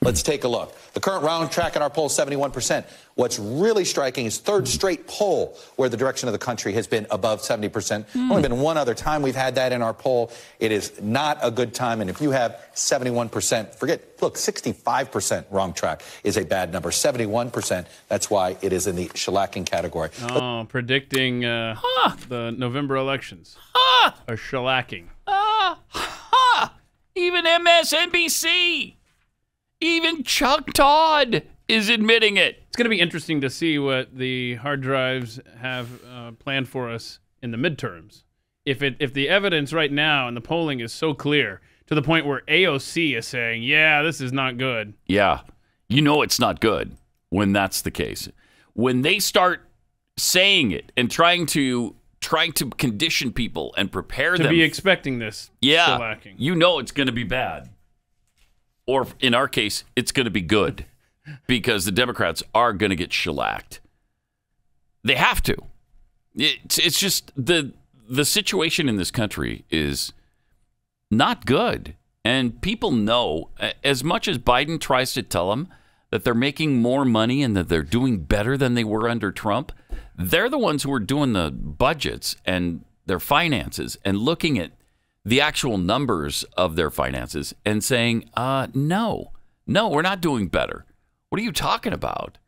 let's take a look. The current round track in our poll, 71%. What's really striking is third straight poll where the direction of the country has been above 70%. Only been one other time we've had that in our poll. It is not a good time. And if you have 71%, look, 65% wrong track is a bad number. 71%, that's why it is in the shellacking category. Oh, predicting the November elections. Or shellacking. Even MSNBC, even Chuck Todd is admitting it. It's going to be interesting to see what the hard drives have planned for us in the midterms. If the evidence right now and the polling is so clear to the point where AOC is saying, yeah, this is not good. Yeah, you know it's not good when that's the case. When they start saying it and trying to condition people and prepare them to be expecting this. Yeah, shellacking. You know it's going to be bad. Or in our case, it's going to be good because the Democrats are going to get shellacked. They have to. It's just the situation in this country is not good. And people know, as much as Biden tries to tell them that they're making more money and that they're doing better than they were under Trump, they're the ones who are doing the budgets and their finances and looking at the actual numbers of their finances and saying, no, we're not doing better. What are you talking about?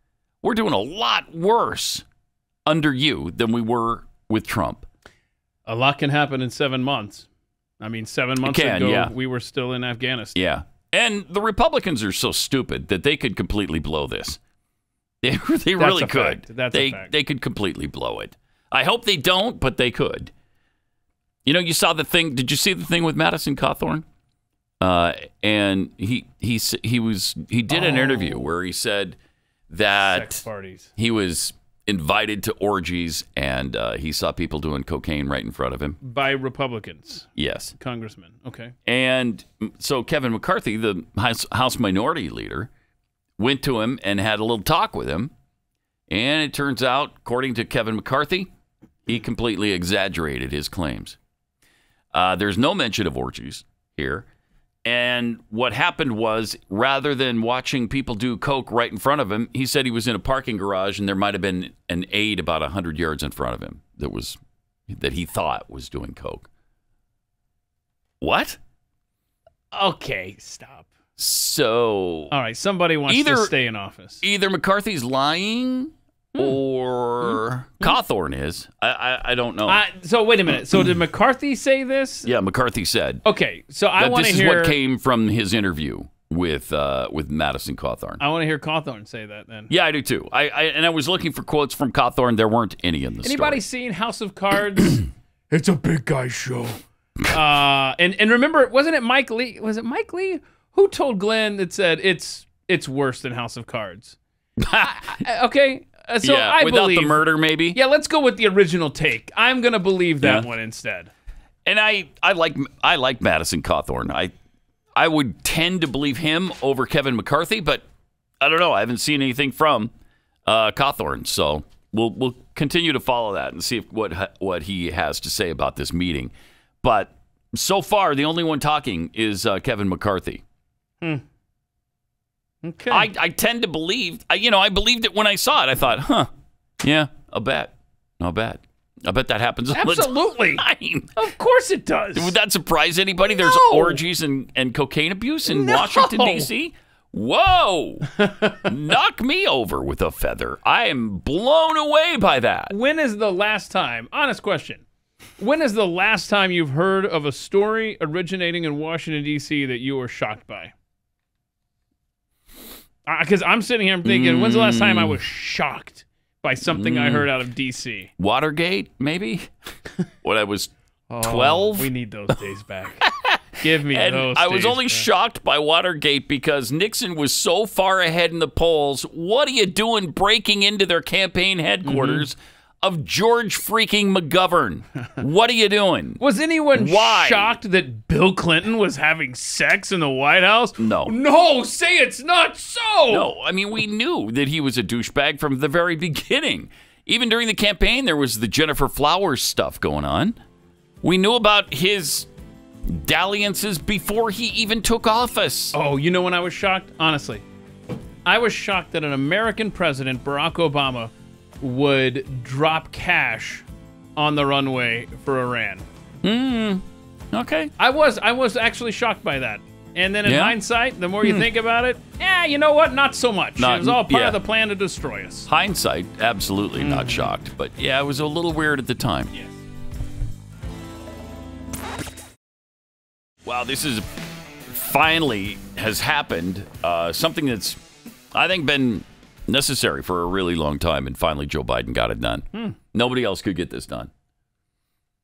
We're doing a lot worse under you than we were with Trump. A lot can happen in 7 months. I mean, 7 months ago, we were still in Afghanistan. Yeah. And the Republicans are so stupid that they could completely blow this. They really could. That's a fact. They could completely blow it. I hope they don't, but they could. You know, you saw the thing. Did you see the thing with Madison Cawthorn? And he did an interview where he said that sex parties. He was invited to orgies and he saw people doing cocaine right in front of him by Republicans. Yes, congressmen. Okay. And so Kevin McCarthy, the House Minority Leader, went to him and had a little talk with him. And it turns out, according to Kevin McCarthy, he completely exaggerated his claims. There's no mention of orgies here. And what happened was, rather than watching people do coke right in front of him, he said he was in a parking garage and there might have been an aide about 100 yards in front of him that he thought was doing coke. What? Okay, stop. So, all right, somebody wants to stay in office. Either McCarthy's lying or Cawthorn is. I don't know. So wait a minute. So did McCarthy say this? Yeah, McCarthy said. Okay, so I want to hear. This is what came from his interview with Madison Cawthorn. I want to hear Cawthorn say that then. Yeah, I do too. I was looking for quotes from Cawthorn. There weren't any in the Anybody story. seen House of Cards? It's a big guy show. And remember, wasn't it Mike Lee? Was it Mike Lee who told Glenn that said it's worse than House of Cards? Okay, so yeah, I without believe the murder, maybe. Yeah, let's go with the original take. I'm gonna believe that one instead. And I like Madison Cawthorn. I would tend to believe him over Kevin McCarthy, but I don't know. I haven't seen anything from Cawthorn, so we'll continue to follow that and see what he has to say about this meeting. But so far, the only one talking is Kevin McCarthy. Okay. I tend to believe. I believed it when I saw it. I thought, yeah, I'll bet. I bet that happens all Absolutely. the time. Of course it does. Would that surprise anybody? No. There's orgies and cocaine abuse in Washington, D.C.? Whoa! Knock me over with a feather. I am blown away by that. When is the last time, honest question, when is the last time you've heard of a story originating in Washington, D.C. that you were shocked by? Because I'm sitting here thinking, when's the last time I was shocked by something I heard out of D.C.? Watergate, maybe? When I was 12? We need those days back. Give me those I was days only back. shocked by Watergate because Nixon was so far ahead in the polls. What are you doing breaking into their campaign headquarters of George freaking McGovern? What are you doing? Was anyone Why? shocked that Bill Clinton was having sex in the White House? No. No, say it's not so. No, I mean, we knew that he was a douchebag from the very beginning. Even during the campaign, there was the Jennifer Flowers stuff going on. We knew about his dalliances before he even took office. Oh, you know when I was shocked? Honestly, I was shocked that an American president, Barack Obama, would drop cash on the runway for Iran. Okay. I was actually shocked by that. And then in Yeah? hindsight, the more you think about it, you know what? Not so much. It was all part of the plan to destroy us. Hindsight, absolutely not shocked. But yeah, it was a little weird at the time. Yes. Wow, this is finally has happened. Something that's, I think, been necessary for a really long time, and finally Joe Biden got it done. Nobody else could get this done.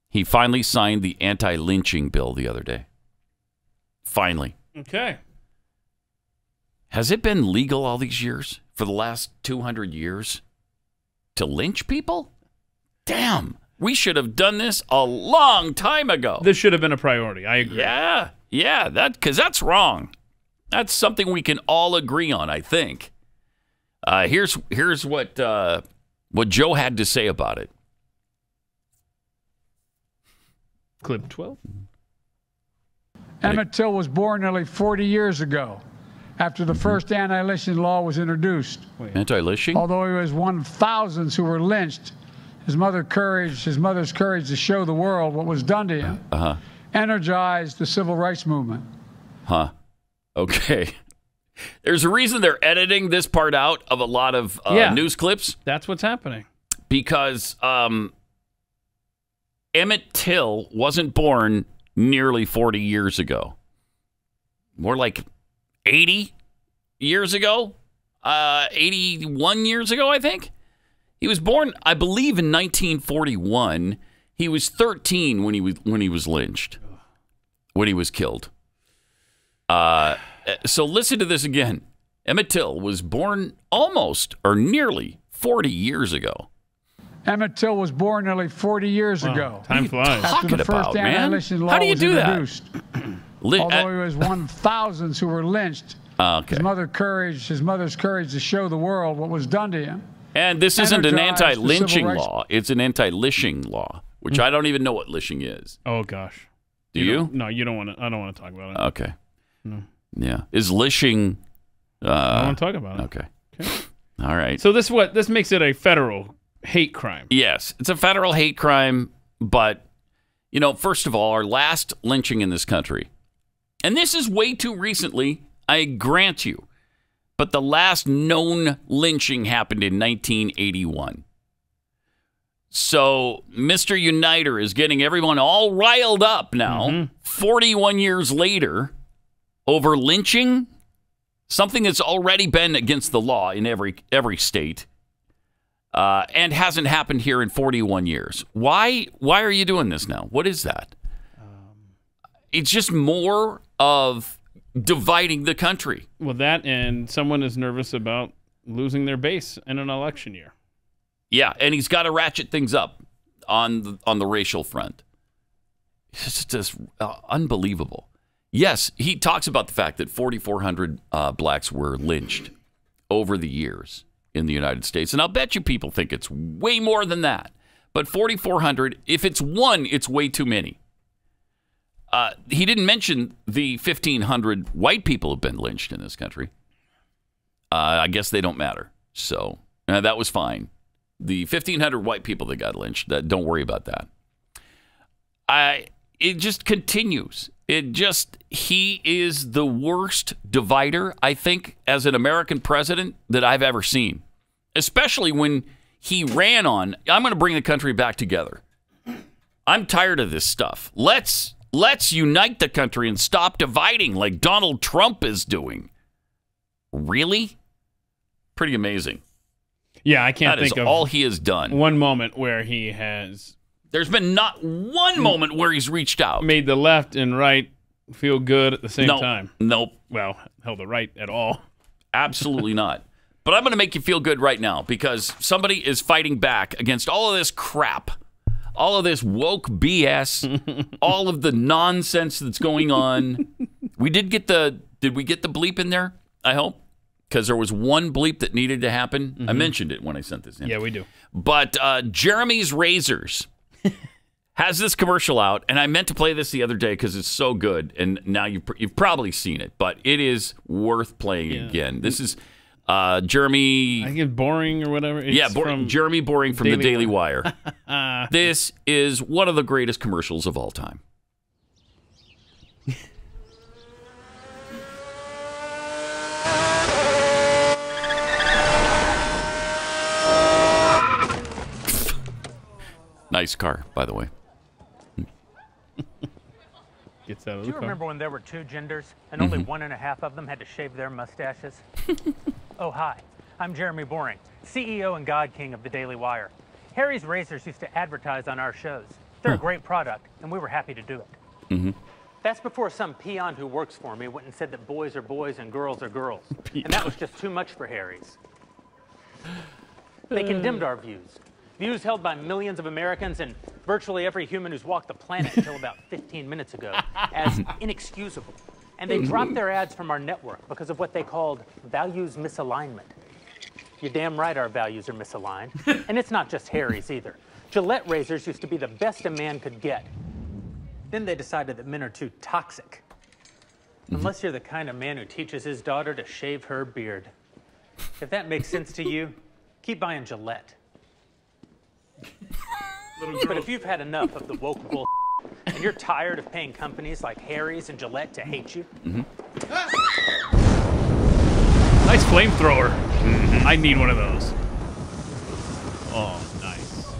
He finally signed the anti-lynching bill the other day. Finally. Okay. Has it been legal all these years, for the last 200 years, to lynch people? Damn. We should have done this a long time ago. This should have been a priority. I agree. Yeah, because that's wrong. That's something we can all agree on, I think. Here's what Joe had to say about it. Clip 12. Emmett Till was born nearly 40 years ago, after the first anti-lynching law was introduced. Anti-lynching? Although he was one of thousands who were lynched, his mother's courage to show the world what was done to him energized the civil rights movement. Okay. There's a reason they're editing this part out of a lot of news clips. That's what's happening. Because Emmett Till wasn't born nearly 40 years ago. More like 80 years ago. 81 years ago, I think. He was born, I believe, in 1941. He was 13 when he was lynched, when he was killed. So listen to this again. Emmett Till was born almost or nearly 40 years ago. Emmett Till was born nearly 40 years ago. Time flies. After the first anti-lynching law was introduced. Although he was one of thousands who were lynched, his mother's courage to show the world what was done to him. And this isn't an energized the anti-lynching civil rights- law. It's an anti-lishing law, which I don't even know what lishing is. Oh, gosh. Do you? No, you don't want to. I don't want to talk about it. Okay. No. Yeah. Is lishing... I don't want to talk about it. Okay. All right. So this makes it a federal hate crime. Yes, it's a federal hate crime, but, first of all, our last lynching in this country, and this is way too recently, I grant you, but the last known lynching happened in 1981. So Mr. Uniter is getting everyone all riled up now, 41 years later, over lynching. something that's already been against the law in every state, and hasn't happened here in 41 years. Why are you doing this now? What is that? It's just more of dividing the country. Well, that, and someone is nervous about losing their base in an election year. Yeah, and he's got to ratchet things up on the racial front. It's just unbelievable. Yes, he talks about the fact that 4,400 blacks were lynched over the years in the United States. And I'll bet you people think it's way more than that. But 4,400, if it's one, it's way too many. He didn't mention the 1,500 white people who have been lynched in this country. I guess they don't matter. So that was fine. The 1,500 white people that got lynched, don't worry about that. It just continues. He is the worst divider, I think, as an American president that I've ever seen. Especially when he ran on, I'm going to bring the country back together. I'm tired of this stuff. Let's unite the country and stop dividing like Donald Trump is doing. Really? Pretty amazing. Yeah, I can't think of all he has done. One moment where he has... There's been not one moment where he's reached out. Made the left and right feel good at the same time. Nope. Well, hell, the right at all. Absolutely not. But I'm going to make you feel good right now because somebody is fighting back against all of this crap, all of this woke BS, all of the nonsense that's going on. Did we get the bleep in there? I hope. Because there was one bleep that needed to happen. Mm-hmm. I mentioned it when I sent this in. Yeah, we do. But Jeremy's Razors has this commercial out, and I meant to play this the other day because it's so good, and now you've probably seen it, but it is worth playing again. This is Jeremy... I think it's Boring or whatever. It's Jeremy Boring from the Daily Wire. This is one of the greatest commercials of all time. Nice car, by the way. Gets out of Do the you car. remember when there were two genders and only 1.5 of them had to shave their mustaches? Oh, hi. I'm Jeremy Boring, CEO and God King of the Daily Wire. Harry's Razors used to advertise on our shows. They're a great product, and we were happy to do it. Mm-hmm. That's before some peon who works for me went and said that boys are boys and girls are girls. And that was just too much for Harry's. They condemned our views. Views held by millions of Americans and virtually every human who's walked the planet until about 15 minutes ago as inexcusable. And they dropped their ads from our network because of what they called values misalignment. You're damn right our values are misaligned. And it's not just Harry's either. Gillette razors used to be the best a man could get. Then they decided that men are too toxic. Unless you're the kind of man who teaches his daughter to shave her beard. If that makes sense to you, keep buying Gillette. But if you've had enough of the woke bull and you're tired of paying companies like Harry's and Gillette to hate you, Nice flamethrower. I need one of those. Oh, nice.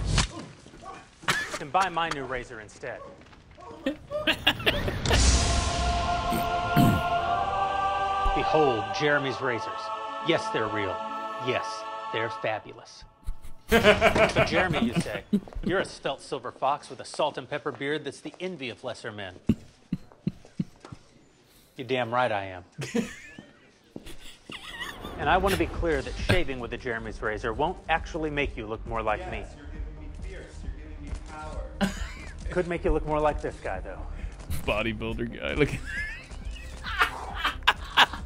then buy my new razor instead. Behold, Jeremy's razors. Yes, they're real. Yes, they're fabulous. But Jeremy, you say, you're a svelte silver fox with a salt and pepper beard that's the envy of lesser men. You're damn right I am. And I want to be clear that shaving with a Jeremy's razor won't actually make you look more like me. You're giving me fierce. You're giving me power. Could make you look more like this guy, though. Bodybuilder guy. Look.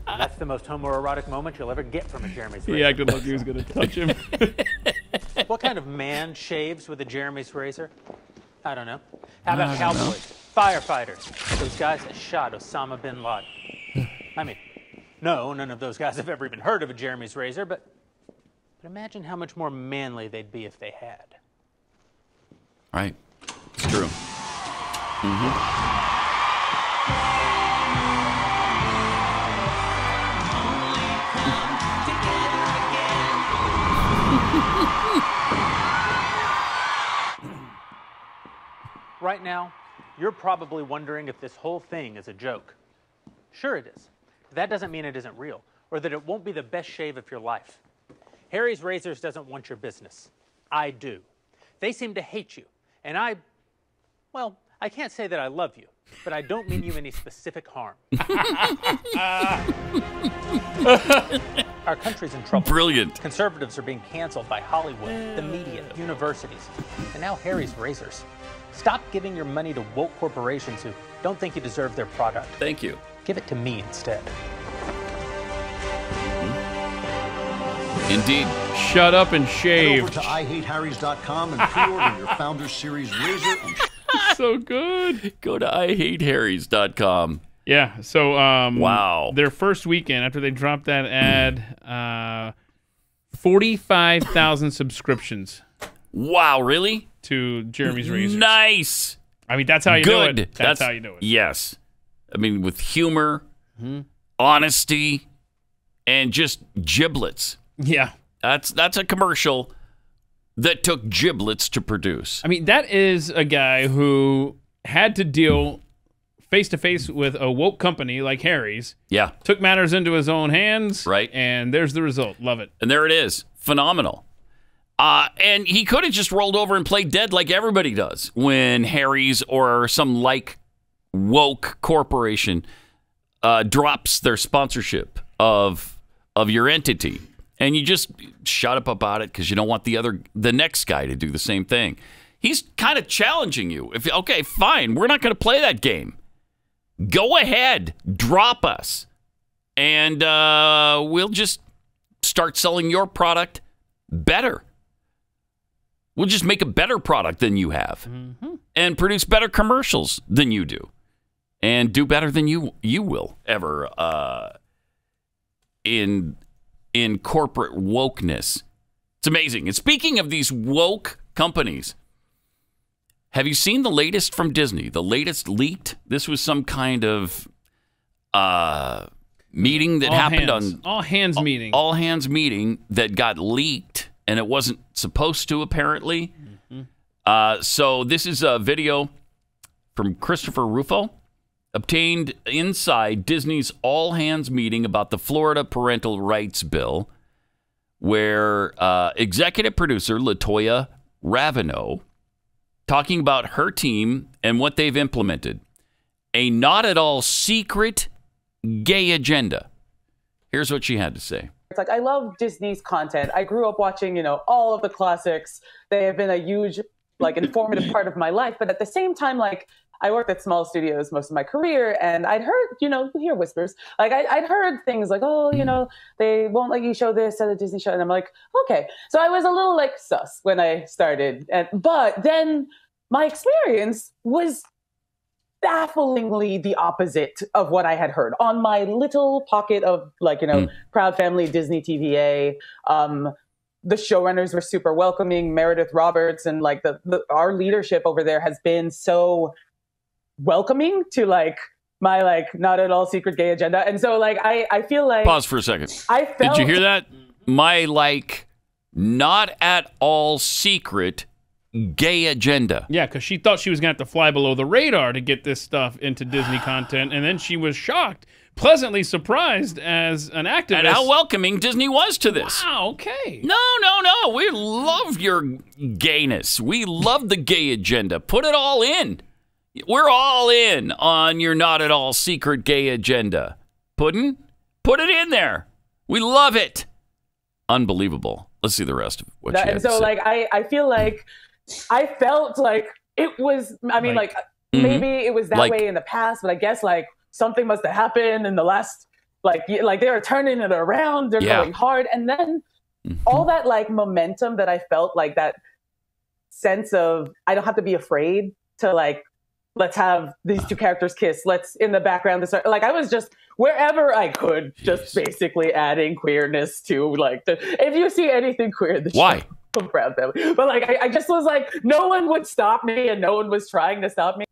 And that's the most homoerotic moment you'll ever get from a Jeremy's razor. He acted like he was going to touch him. What kind of man shaves with a Jeremy's razor? I don't know. How about cowboys, firefighters, those guys that shot Osama bin Laden? I mean, no, none of those guys have ever even heard of a Jeremy's razor, but imagine how much more manly they'd be if they had. Right. It's true. Right now, you're probably wondering if this whole thing is a joke. Sure it is. But that doesn't mean it isn't real. or that it won't be the best shave of your life. Harry's Razors doesn't want your business. I do. They seem to hate you, and well, I can't say that I love you, but I don't mean you any specific harm. Our country's in trouble. Brilliant. Conservatives are being canceled by Hollywood, the media, universities, and now Harry's Razors. Stop giving your money to woke corporations who don't think you deserve their product. Thank you. Give it to me instead. Indeed. Shut up and shave. Head over to IHateHarrys.com and pre-order your Founders Series razor. So good. Go to IHateHarrys.com. Yeah, so wow. Their first weekend after they dropped that ad, 45,000 subscriptions. Wow, really? To Jeremy's Razors. Nice. I mean, that's how you do it. That's how you do it. Yes. I mean, with humor, honesty, and just giblets. Yeah. That's a commercial that took giblets to produce. I mean, that is a guy who had to deal face-to-face with a woke company like Harry's. Yeah. Took matters into his own hands. Right. And there's the result. Love it. And there it is. Phenomenal. And he could have just rolled over and played dead like everybody does when Harry's or some like woke corporation drops their sponsorship of your entity. And you just shut up about it because you don't want the next guy to do the same thing. He's kind of challenging you. Okay, fine. We're not going to play that game. Go ahead. Drop us. And we'll just start selling your product better. We'll just make a better product than you have. And produce better commercials than you do. And do better than you will ever in corporate wokeness. It's amazing. And speaking of these woke companies, have you seen the latest from Disney? The latest leaked? This was some kind of meeting that happened on... All hands meeting. All hands meeting that got leaked, and it wasn't supposed to, apparently. So this is a video from Christopher Rufo, obtained inside Disney's all-hands meeting about the Florida Parental Rights Bill, where executive producer LaToya Raveneau talking about her team and what they've implemented. A not-at-all secret gay agenda. Here's what she had to say. It's like, I love Disney's content. I grew up watching, all of the classics. They have been a huge, informative part of my life. But at the same time, I worked at small studios most of my career, and I'd heard, you hear whispers. I'd heard things like, they won't let you show this at a Disney show. And I'm like, okay. So I was a little sus when I started. But then my experience was bafflingly the opposite of what I had heard on my little pocket of Proud Family Disney TVA. The showrunners were super welcoming. Meredith Roberts and our leadership over there has been so welcoming to my not at all secret gay agenda. And so I feel like... Pause for a second. Did you hear that? My not at all secret gay agenda. Yeah, because she thought she was going to have to fly below the radar to get this stuff into Disney content, and then she was shocked, pleasantly surprised as an activist. And how welcoming Disney was to this. Wow, okay. No. We love your gayness. We love the gay agenda. Put it all in. We're all in on your not at all secret gay agenda. Puddin'? Put it in there. We love it. Unbelievable. Let's see the rest of what she had and so to say. I feel like I felt like it was, maybe it was that way in the past, but I guess something must have happened in the last, they are turning it around. They're going hard. And then all that momentum that I felt, that sense of, I don't have to be afraid to let's have these two characters kiss. Let's in the background. I was just wherever I could, just basically adding queerness to if you see anything queer in the show, I'm proud of them. But I just was no one would stop me, and no one was trying to stop me.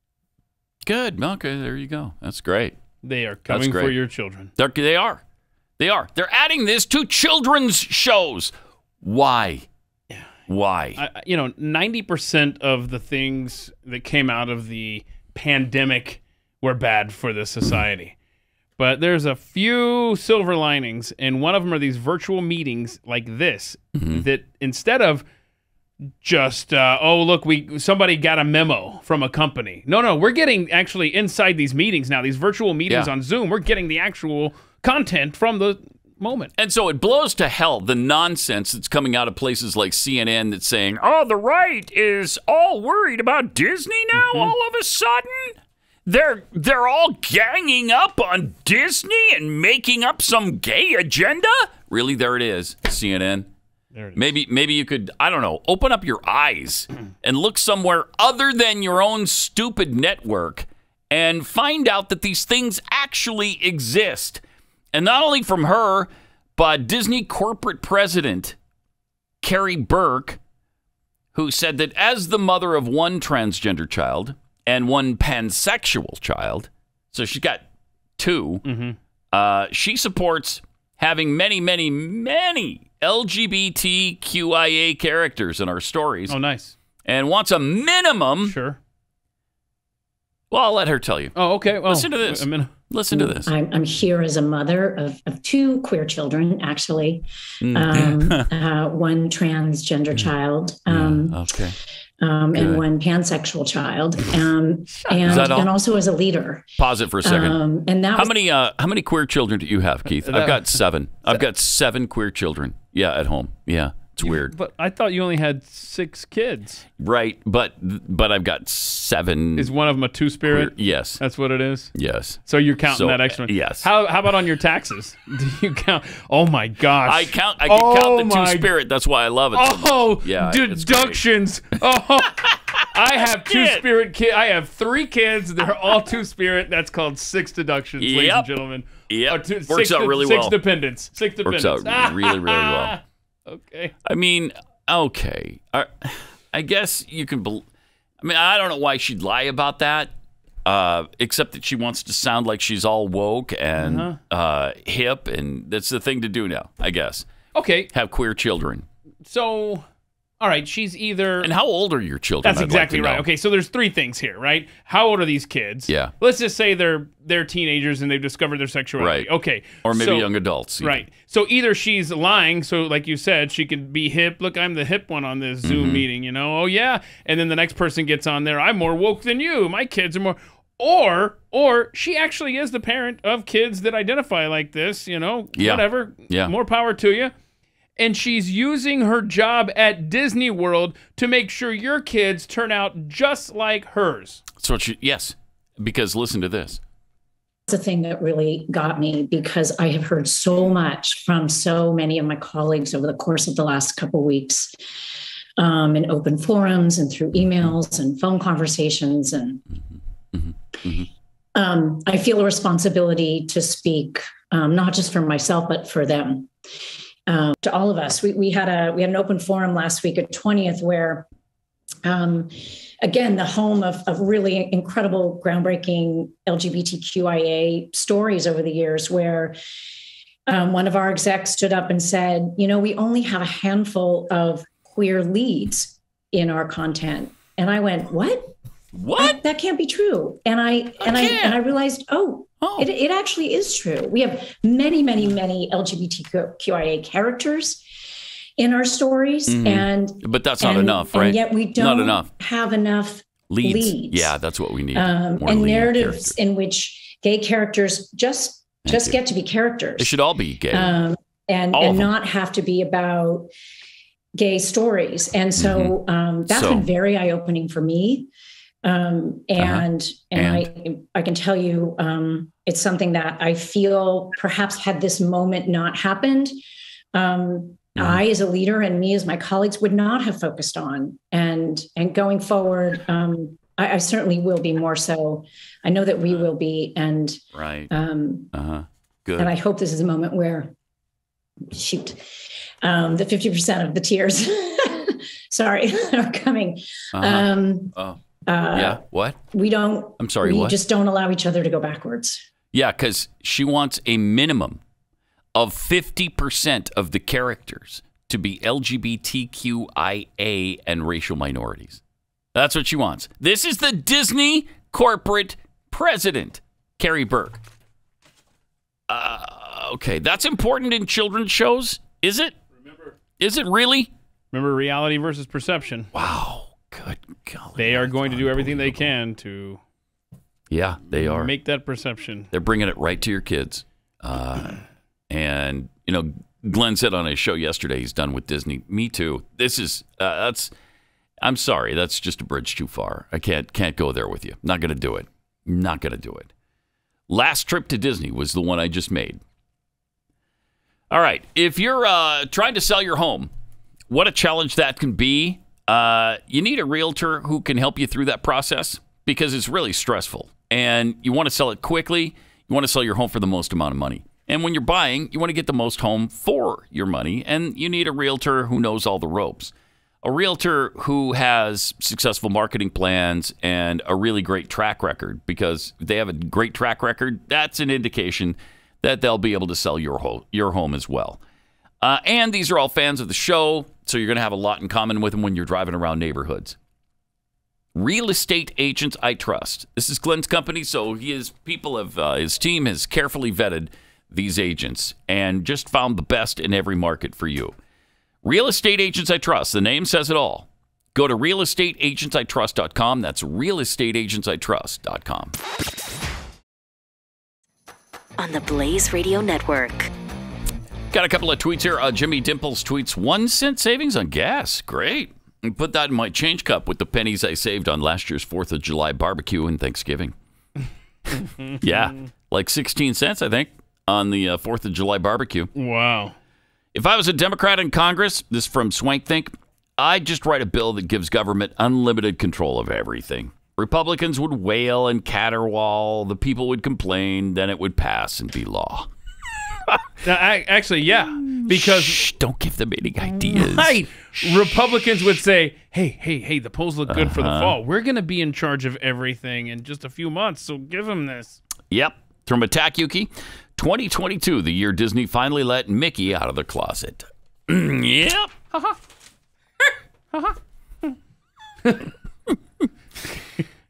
Good. Okay, there you go. That's great. They are coming for your children. They are. They're adding this to children's shows. Why? Why? 90% of the things that came out of the pandemic were bad for the society. But there's a few silver linings, and one of them are these virtual meetings like this, that instead of just, look, somebody got a memo from a company. No, we're getting actually inside these meetings now, these virtual meetings on Zoom. We're getting the actual content from the moment. And so it blows to hell the nonsense that's coming out of places like CNN that's saying, oh, the right is all worried about Disney now all of a sudden. They're all ganging up on Disney and making up some gay agenda? Really? There it is, CNN. There it is. Maybe you could, I don't know, open up your eyes and look somewhere other than your own stupid network and find out that these things actually exist. And not only from her, but Disney corporate president Carrie Burke, who said that as the mother of one transgender child and one pansexual child, so she's got two, she supports having many, many, many LGBTQIA characters in our stories. Oh, nice. And wants a minimum. Sure. Well, I'll let her tell you. Oh, okay. Well, listen to this. Listen to this. I'm here as a mother of two queer children, actually. One transgender child. Okay. And one pansexual child, and also as a leader. Pause it for a second. And that how many queer children do you have, Keith? I've got 7. I've got 7 queer children. Yeah, at home. Yeah, it's weird. But I thought you only had 6 kids. Right, but I've got 7. Is one of them a two-spirit? Yes. That's what it is? Yes. So you're counting that extra one? Yes. How about on your taxes? Do you count? Oh, my gosh. I can count the two-spirit. That's why I love it so much. Yeah, deductions. Oh, I have two-spirit kids. I have 3 kids. They're all two-spirit. That's called 6 deductions, ladies and gentlemen. Yep. Works out really well. 6 dependents. 6 dependents. Works out really, really well. Okay. I mean, okay. I guess you can. I don't know why she'd lie about that, except that she wants to sound like she's all woke and hip, and that's the thing to do now, I guess. Okay. Have queer children. So, all right, she's either... And how old are your children? That's exactly right. Okay, so there's 3 things here, right? How old are these kids? Yeah. Let's just say they're teenagers and they've discovered their sexuality. Right. Okay. Or maybe young adults. Even. Right. So either she's lying, so like you said, she could be hip. Look, I'm the hip one on this Zoom meeting, you know? Oh, yeah. And then the next person gets on there. I'm more woke than you. My kids are more... Or she actually is the parent of kids that identify like this, you know? Yeah. Whatever. Yeah. More power to you. And she's using her job at Disney World to make sure your kids turn out just like hers. So yes, because listen to this. It's the thing that really got me, because I have heard so much from so many of my colleagues over the course of the last couple of weeks, in open forums and through emails and phone conversations. And I feel a responsibility to speak, not just for myself, but for them. To all of us. We had an open forum last week at 20th where, again, the home of really incredible, groundbreaking LGBTQIA stories over the years, where one of our execs stood up and said, you know, we only have a handful of queer leads in our content. And I went, what? That can't be true. And I realized, it actually is true. We have many, many, many LGBTQIA characters in our stories, but that's not enough, right? And yet we don't have enough leads. Yeah, that's what we need. And narratives in which gay characters just get to be characters. They should all be gay, and not have to be about gay stories. And so that's been very eye-opening for me. I can tell you, it's something that I feel perhaps had this moment not happened, I as a leader and me as my colleagues would not have focused on. And going forward, I certainly will be more so. I know that we will be. And good. And I hope this is a moment where, the 50% of the tears, are coming. What? I'm sorry, we just don't allow each other to go backwards. Yeah, because she wants a minimum of 50% of the characters to be LGBTQIA and racial minorities. That's what she wants. This is the Disney corporate president, Carrie Burke. Okay, that's important in children's shows, is it? Is it really? Remember reality versus perception. Wow. Good golly. They are going to do everything they can to they are. Make that perception. They're bringing it right to your kids. And, Glenn said on his show yesterday he's done with Disney. Me too. This is, I'm sorry, that's just a bridge too far. I can't go there with you. Not going to do it. Not going to do it. Last trip to Disney was the one I just made. All right. If you're trying to sell your home, what a challenge that can be. You need a realtor who can help you through that process because it's really stressful. And you want to sell it quickly. You want to sell your home for the most amount of money. And when you're buying, you want to get the most home for your money. And you need a realtor who knows all the ropes. A realtor who has successful marketing plans and a really great track record, because if they have a great track record, that's an indication that they'll be able to sell your home as well. And these are all fans of the show, so you're going to have a lot in common with them when you're driving around neighborhoods. Real Estate Agents I Trust. This is Glenn's company, so his team has carefully vetted these agents and just found the best in every market for you. Real Estate Agents I Trust. The name says it all. Go to realestateagentsitrust.com. That's realestateagentsitrust.com. On the Blaze Radio Network. Got a couple of tweets here. Jimmy Dimples tweets 1 cent savings on gas. Great. And put that in my change cup with the pennies I saved on last year's 4th of July barbecue and Thanksgiving. Yeah, like 16 cents, I think, on the 4th of July barbecue. Wow. If I was a Democrat in Congress, this is from Swank Think, I'd just write a bill that gives government unlimited control of everything. Republicans would wail and caterwaul, the people would complain, then it would pass and be law. Now, actually, yeah, because Shh, don't give them any ideas. Right. Republicans would say, hey, the polls look good for the fall. We're going to be in charge of everything in just a few months, so give them this. Yep. From Attack Yuki, 2022, the year Disney finally let Mickey out of the closet. Yep.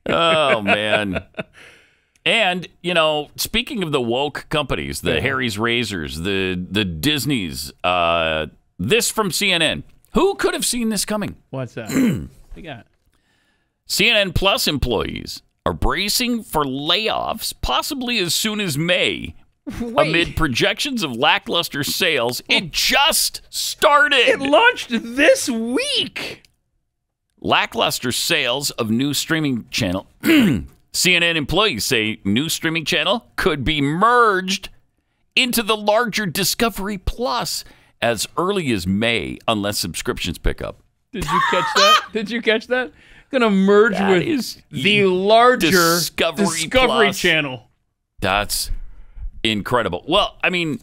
Oh, man. And, speaking of the woke companies, the Harry's Razors, the Disneys, this from CNN. Who could have seen this coming? What's that? What you got? CNN Plus employees are bracing for layoffs possibly as soon as May. Wait. Amid projections of lackluster sales. It just started. It launched this week. Lackluster sales of new streaming channel. CNN employees say new streaming channel could be merged into the larger Discovery Plus as early as May, unless subscriptions pick up. Did you catch that? Did you catch that? Gonna merge with the larger Discovery Channel. That's incredible. Well, I mean,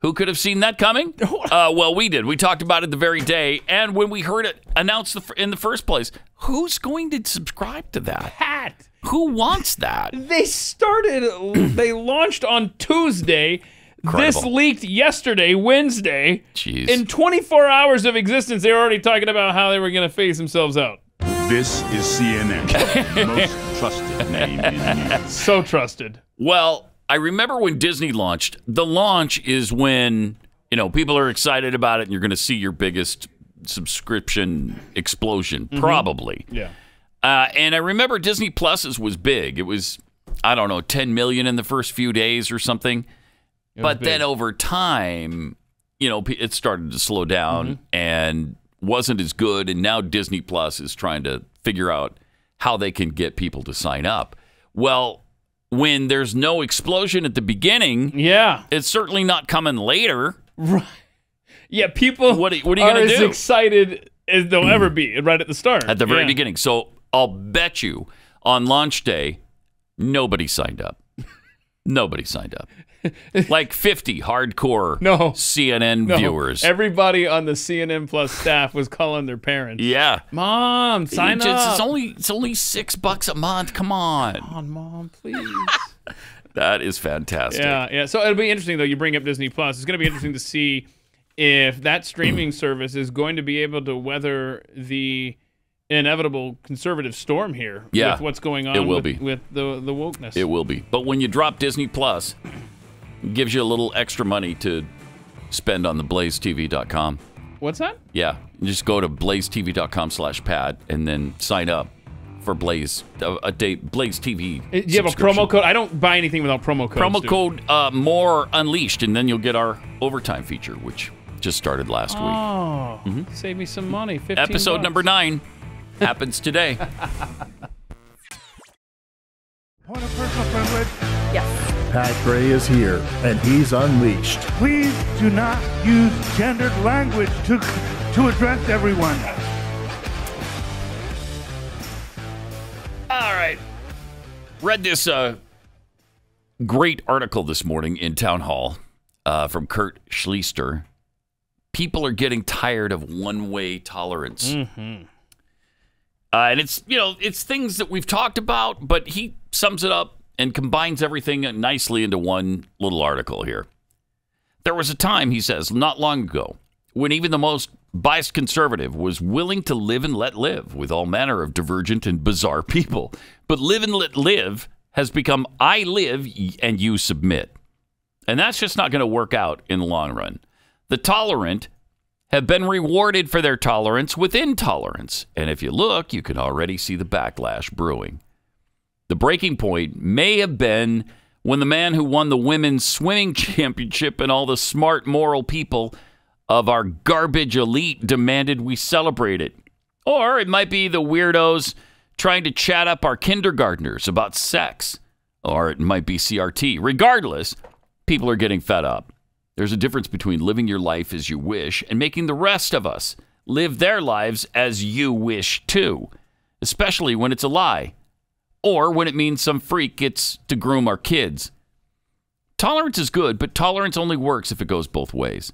who could have seen that coming? Well, we did. We talked about it the very day, and when we heard it announced in the first place, who's going to subscribe to that? Pat. Who wants that? They launched on Tuesday. Incredible. This leaked yesterday, Wednesday. Jeez. In 24 hours of existence, they were already talking about how they were going to phase themselves out. This is CNN, most trusted name in news. So trusted. Well, I remember when Disney launched. The launch is when, people are excited about it and you're going to see your biggest subscription explosion, probably. Yeah. And I remember Disney Plus's was big. It was, 10 million in the first few days or something. But then over time, it started to slow down and wasn't as good. And now Disney Plus is trying to figure out how they can get people to sign up. Well, when there's no explosion at the beginning, it's certainly not coming later. Right. Yeah, people what are you going to do? As excited as they'll ever be right at the start. At the very beginning. So I'll bet you on launch day, nobody signed up. Nobody signed up. Like 50 hardcore CNN viewers. Everybody on the CNN Plus staff was calling their parents. Yeah. Mom, sign up. It's only $6 a month. Come on. Come on, Mom, please. That is fantastic. Yeah. So it'll be interesting, though. You bring up Disney Plus. It's going to be interesting to see if that streaming service is going to be able to weather the inevitable conservative storm here with what's going on with the wokeness. It will be. But when you drop Disney Plus, It gives you a little extra money to spend on the blazetv.com. What's that? Yeah. You just go to blazetv.com/Pat and then sign up for Blaze TV. Do you have a promo code? I don't buy anything without promo codes. Promo code More Unleashed, and then you'll get our overtime feature, which just started last week. Oh, save me some money. $15. Episode number 9 happens today. Point of personal privilege. Yes. Pat Gray is here, and he's unleashed. Please do not use gendered language to address everyone. All right. Read this great article this morning in Town Hall from Kurt Schliester. People are getting tired of one-way tolerance. Mm-hmm. And it's things that we've talked about, but he sums it up and combines everything nicely into one little article here. There was a time, he says, not long ago, when even the most biased conservative was willing to live and let live with all manner of divergent and bizarre people. But live and let live has become I live and you submit. And that's just not going to work out in the long run. The tolerant have been rewarded for their tolerance with intolerance. And if you look, you can already see the backlash brewing. The breaking point may have been when the man who won the women's swimming championship and all the smart, moral people of our garbage elite demanded we celebrate it. Or it might be the weirdos trying to chat up our kindergartners about sex. Or it might be CRT. Regardless, people are getting fed up. There's a difference between living your life as you wish and making the rest of us live their lives as you wish too, especially when it's a lie or when it means some freak gets to groom our kids. Tolerance is good, but tolerance only works if it goes both ways.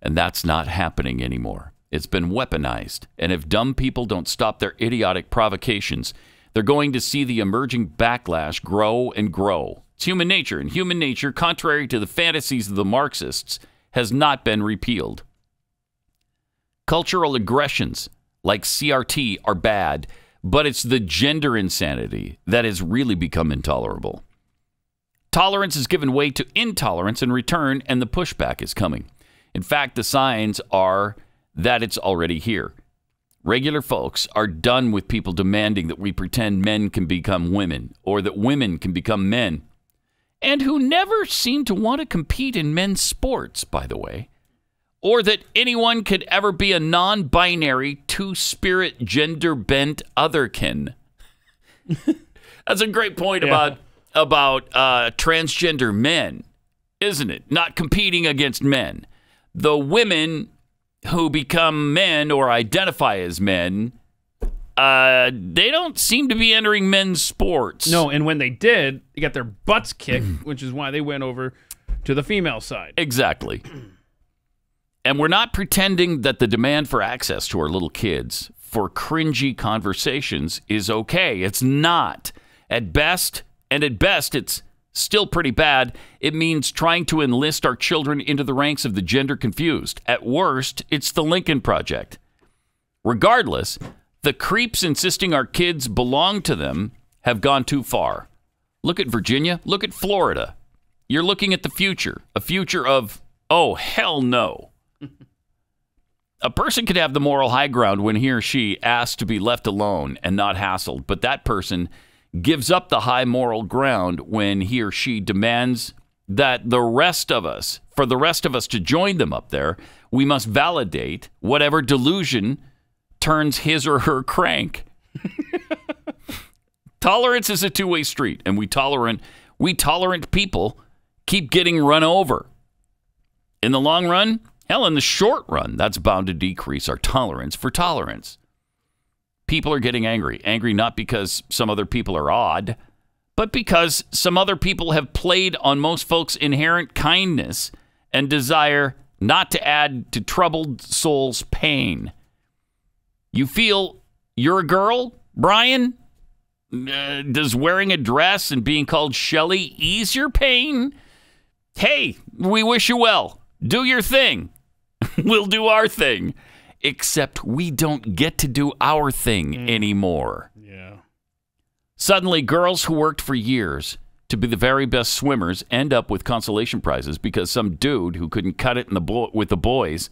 And that's not happening anymore. It's been weaponized. And if dumb people don't stop their idiotic provocations, they're going to see the emerging backlash grow and grow. It's human nature, and human nature, contrary to the fantasies of the Marxists, has not been repealed. Cultural aggressions like CRT are bad, but it's the gender insanity that has really become intolerable. Tolerance has given way to intolerance in return, and the pushback is coming. In fact, the signs are that it's already here. Regular folks are done with people demanding that we pretend men can become women or that women can become men, and who never seem to want to compete in men's sports, by the way, or that anyone could ever be a non-binary, two-spirit, gender-bent otherkin. That's a great point about transgender men, isn't it? Not competing against men. The women who become men or identify as men, they don't seem to be entering men's sports. No, and when they did, they got their butts kicked, which is why they went over to the female side. Exactly. And we're not pretending that the demand for access to our little kids for cringy conversations is okay. It's not. At best, it's still pretty bad. It means trying to enlist our children into the ranks of the gender confused. At worst, it's the Lincoln Project. Regardless, the creeps insisting our kids belong to them have gone too far. Look at Virginia. Look at Florida. You're looking at the future. A future of, oh, hell no. A person could have the moral high ground when he or she asks to be left alone and not hassled, but that person gives up the high moral ground when he or she demands that for the rest of us to join them up there, we must validate whatever delusion turns his or her crank. Tolerance is a two-way street, and we tolerant people keep getting run over. In the long run, hell, in the short run, that's bound to decrease our tolerance for tolerance. People are getting angry. Angry not because some other people are odd, but because some other people have played on most folks' inherent kindness and desire not to add to troubled souls' pain. You feel you're a girl, Brian? Does wearing a dress and being called Shelley ease your pain? Hey, we wish you well. Do your thing. We'll do our thing. Except we don't get to do our thing anymore. Yeah. Suddenly, girls who worked for years to be the very best swimmers end up with consolation prizes because some dude who couldn't cut it with the boys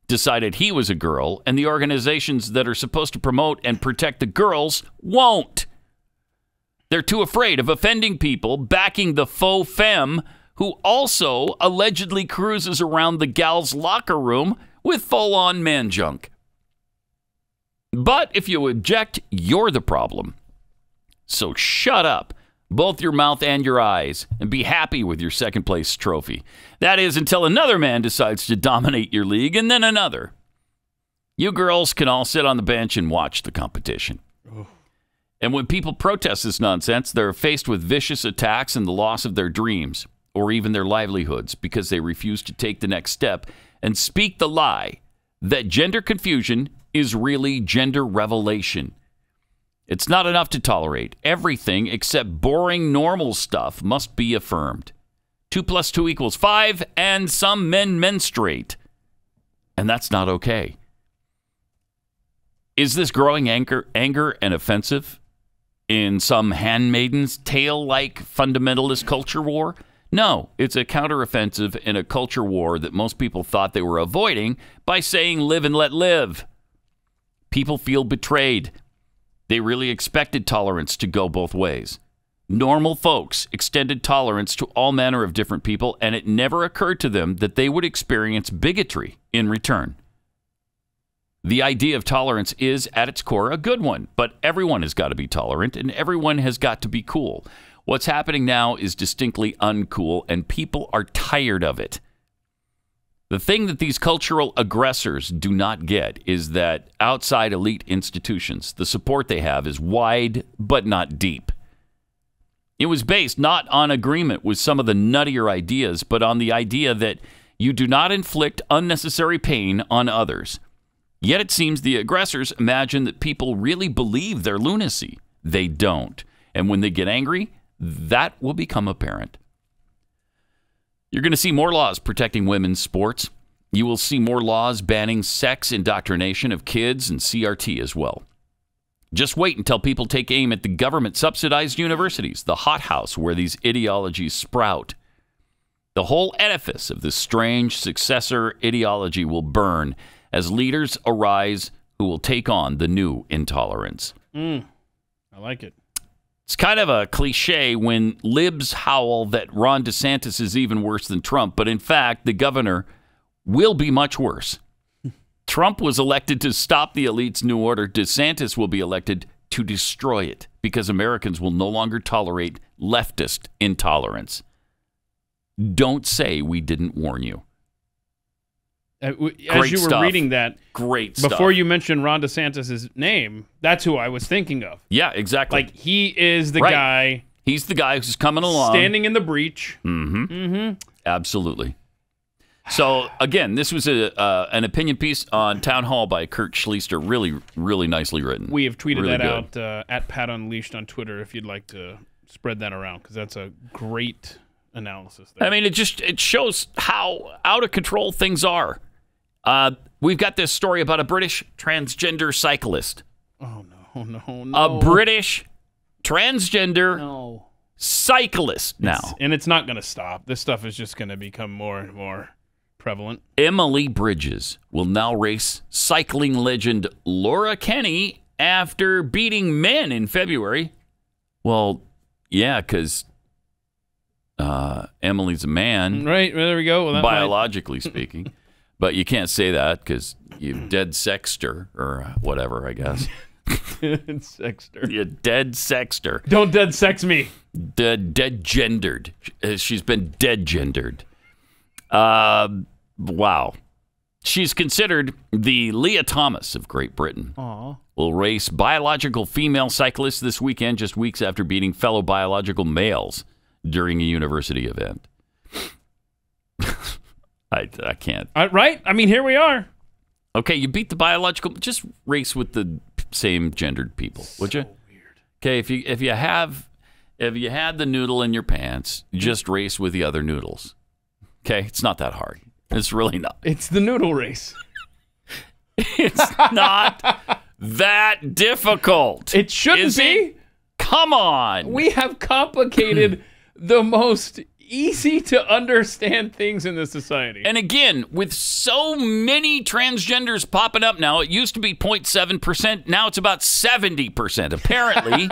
decided he was a girl, and the organizations that are supposed to promote and protect the girls won't. They're too afraid of offending people backing the faux femme who also allegedly cruises around the gal's locker room with full-on man junk. But if you object, you're the problem. So shut up, both your mouth and your eyes, and be happy with your second-place trophy. That is, until another man decides to dominate your league, and then another. You girls can all sit on the bench and watch the competition. Oh. And when people protest this nonsense, they're faced with vicious attacks and the loss of their dreams, or even their livelihoods, because they refuse to take the next step and speak the lie that gender confusion is really gender revelation. It's not enough to tolerate. Everything except boring normal stuff must be affirmed. 2 + 2 = 5, and some men menstruate. And that's not okay. Is this growing anger and offensive in some Handmaid's Tale-like fundamentalist culture war? No, it's a counteroffensive in a culture war that most people thought they were avoiding by saying live and let live. People feel betrayed. They really expected tolerance to go both ways. Normal folks extended tolerance to all manner of different people, and it never occurred to them that they would experience bigotry in return. The idea of tolerance is, at its core, a good one, but everyone has got to be tolerant, and everyone has got to be cool. What's happening now is distinctly uncool, and people are tired of it. The thing that these cultural aggressors do not get is that outside elite institutions, the support they have is wide but not deep. It was based not on agreement with some of the nuttier ideas, but on the idea that you do not inflict unnecessary pain on others. Yet it seems the aggressors imagine that people really believe their lunacy. They don't. And when they get angry, that will become apparent. You're going to see more laws protecting women's sports. You will see more laws banning sex indoctrination of kids and CRT as well. Just wait until people take aim at the government-subsidized universities, the hothouse where these ideologies sprout. The whole edifice of this strange successor ideology will burn as leaders arise who will take on the new intolerance. I like it. It's kind of a cliche when libs howl that Ron DeSantis is even worse than Trump, but in fact, the governor will be much worse. Trump was elected to stop the elite's new order. DeSantis will be elected to destroy it because Americans will no longer tolerate leftist intolerance. Don't say we didn't warn you. As you were reading that, great before stuff. you mentioned Ron DeSantis' name, that's who I was thinking of. Yeah, exactly. Like, he is the guy. He's the guy who's coming along. Standing in the breach. Absolutely. So, again, this was an opinion piece on Town Hall by Kurt Schlichter. Really, really nicely written. We have tweeted really that good. out at Pat Unleashed on Twitter if you'd like to spread that around, because that's a great analysis there. I mean, it shows how out of control things are. We've got this story about a British transgender cyclist. Oh, no. A British transgender cyclist now. And it's not going to stop. This stuff is just going to become more and more prevalent. Emily Bridges will now race cycling legend Laura Kenny after beating men in February. Well, yeah, because Emily's a man. Right, there we go. Well, biologically speaking. But you can't say that because you dead sexed her or whatever, I guess. Dead sexed her. You dead sexed her. Don't dead sex me. Dead gendered. She's been dead gendered. Wow. She's considered the Leah Thomas of Great Britain. Aww. Will race biological female cyclists this weekend, just weeks after beating fellow biological males during a university event. I can't. Right? I mean, here we are. Okay, you beat the biological. Just race with the same gendered people, would you? Weird. Okay, if you had the noodle in your pants, just race with the other noodles. Okay, it's not that hard. It's really not. It's the noodle race. It's not that difficult. It shouldn't be. Come on. We have complicated the most easy to understand things in this society. And again, with so many transgenders popping up now, it used to be 0.7%. Now it's about 70%. Apparently,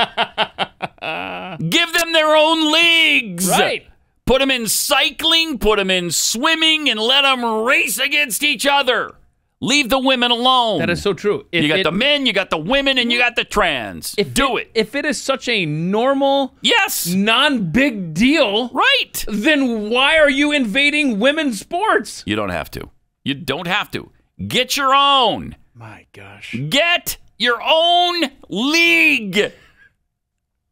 give them their own leagues. Right. Put them in cycling, put them in swimming, and let them race against each other. Leave the women alone. That is so true. You got the men, you got the women, and you got the trans. Do it. If it is such a normal, non-big deal, right? Then why are you invading women's sports? You don't have to. You don't have to. Get your own. My gosh. Get your own league.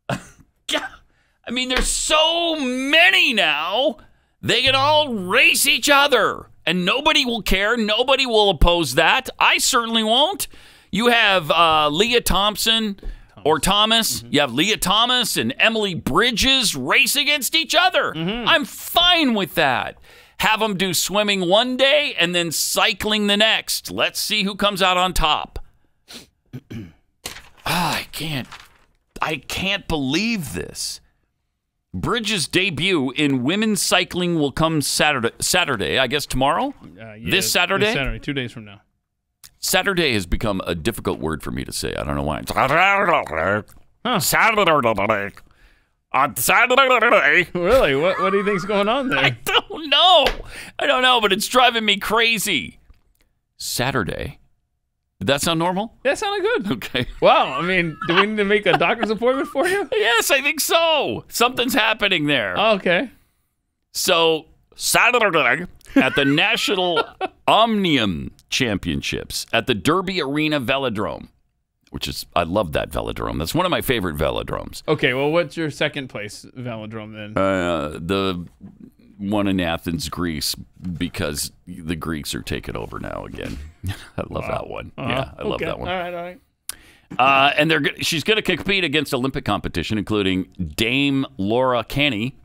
I mean, there's so many now. They can all race each other. And nobody will care. Nobody will oppose that. I certainly won't. You have Leah Thompson or Thomas. You have Leah Thomas and Emily Bridges race against each other. I'm fine with that. Have them do swimming one day and then cycling the next. Let's see who comes out on top. I can't believe this. Bridges' debut in women's cycling will come Saturday, I guess tomorrow? This Saturday? This Saturday, 2 days from now. Saturday has become a difficult word for me to say. I don't know why. Saturday. On Saturday. Really? What do you think's going on there? I don't know, but it's driving me crazy. Saturday. Did that sound normal? That sounded good. Okay. Wow. I mean, do we need to make a doctor's appointment for you? Yes, I think so. Something's happening there. Oh, okay. So, Saturday at the National Omnium Championships at the Derby Arena Velodrome, which is, I love that velodrome. That's one of my favorite velodromes. Okay, well, what's your second place velodrome then? The one in Athens, Greece, because the Greeks are taking over now again. I love that one. Yeah, I love that one. All right. And she's going to compete against Olympic competition, including Dame Laura Kenny,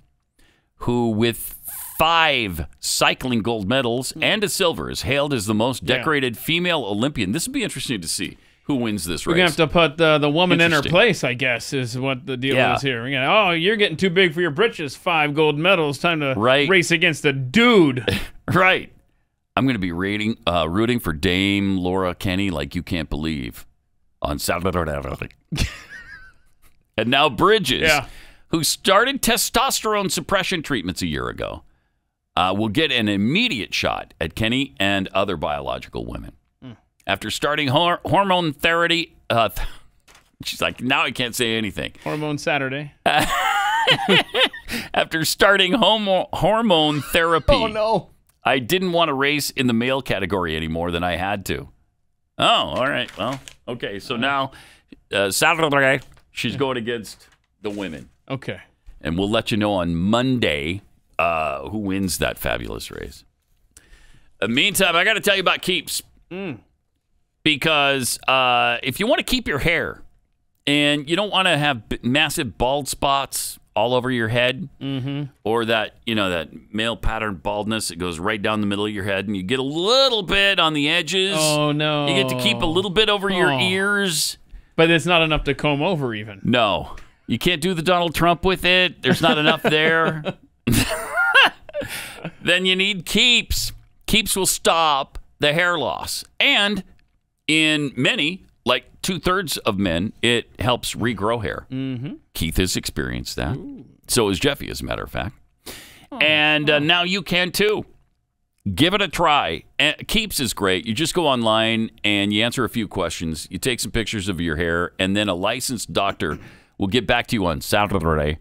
who with 5 cycling gold medals and a silver is hailed as the most decorated female Olympian. This would be interesting to see who wins this race. We're going to have to put the woman in her place, I guess, is what the deal is here. We're gonna, you're getting too big for your britches. 5 gold medals. Time to race against a dude. Right. I'm going to be rooting for Dame Laura Kenny like you can't believe on Saturday. And now Bridges, who started testosterone suppression treatments a year ago, will get an immediate shot at Kenny and other biological women. After starting hormone therapy, she's like, now I can't say anything. Hormone Saturday. After starting hormone therapy. Oh, no. I didn't want to race in the male category any more than I had to. Oh, all right. Well, okay. So now, Saturday, she's going against the women. Okay. And we'll let you know on Monday who wins that fabulous race. Meantime, I got to tell you about Keeps. Because if you want to keep your hair and you don't want to have massive bald spots all over your head, or that male pattern baldness that goes right down the middle of your head, and you get a little bit on the edges. Oh, no. You get to keep a little bit over your ears. But it's not enough to comb over even. No. You can't do the Donald Trump with it. There's not enough there. Then you need Keeps. Keeps will stop the hair loss. And in many, like 2/3 of men, it helps regrow hair. Keith has experienced that. Ooh. So has Jeffy, as a matter of fact. And now you can too. Give it a try. Keeps is great. You just go online and you answer a few questions. You take some pictures of your hair, and then a licensed doctor will get back to you on Saturday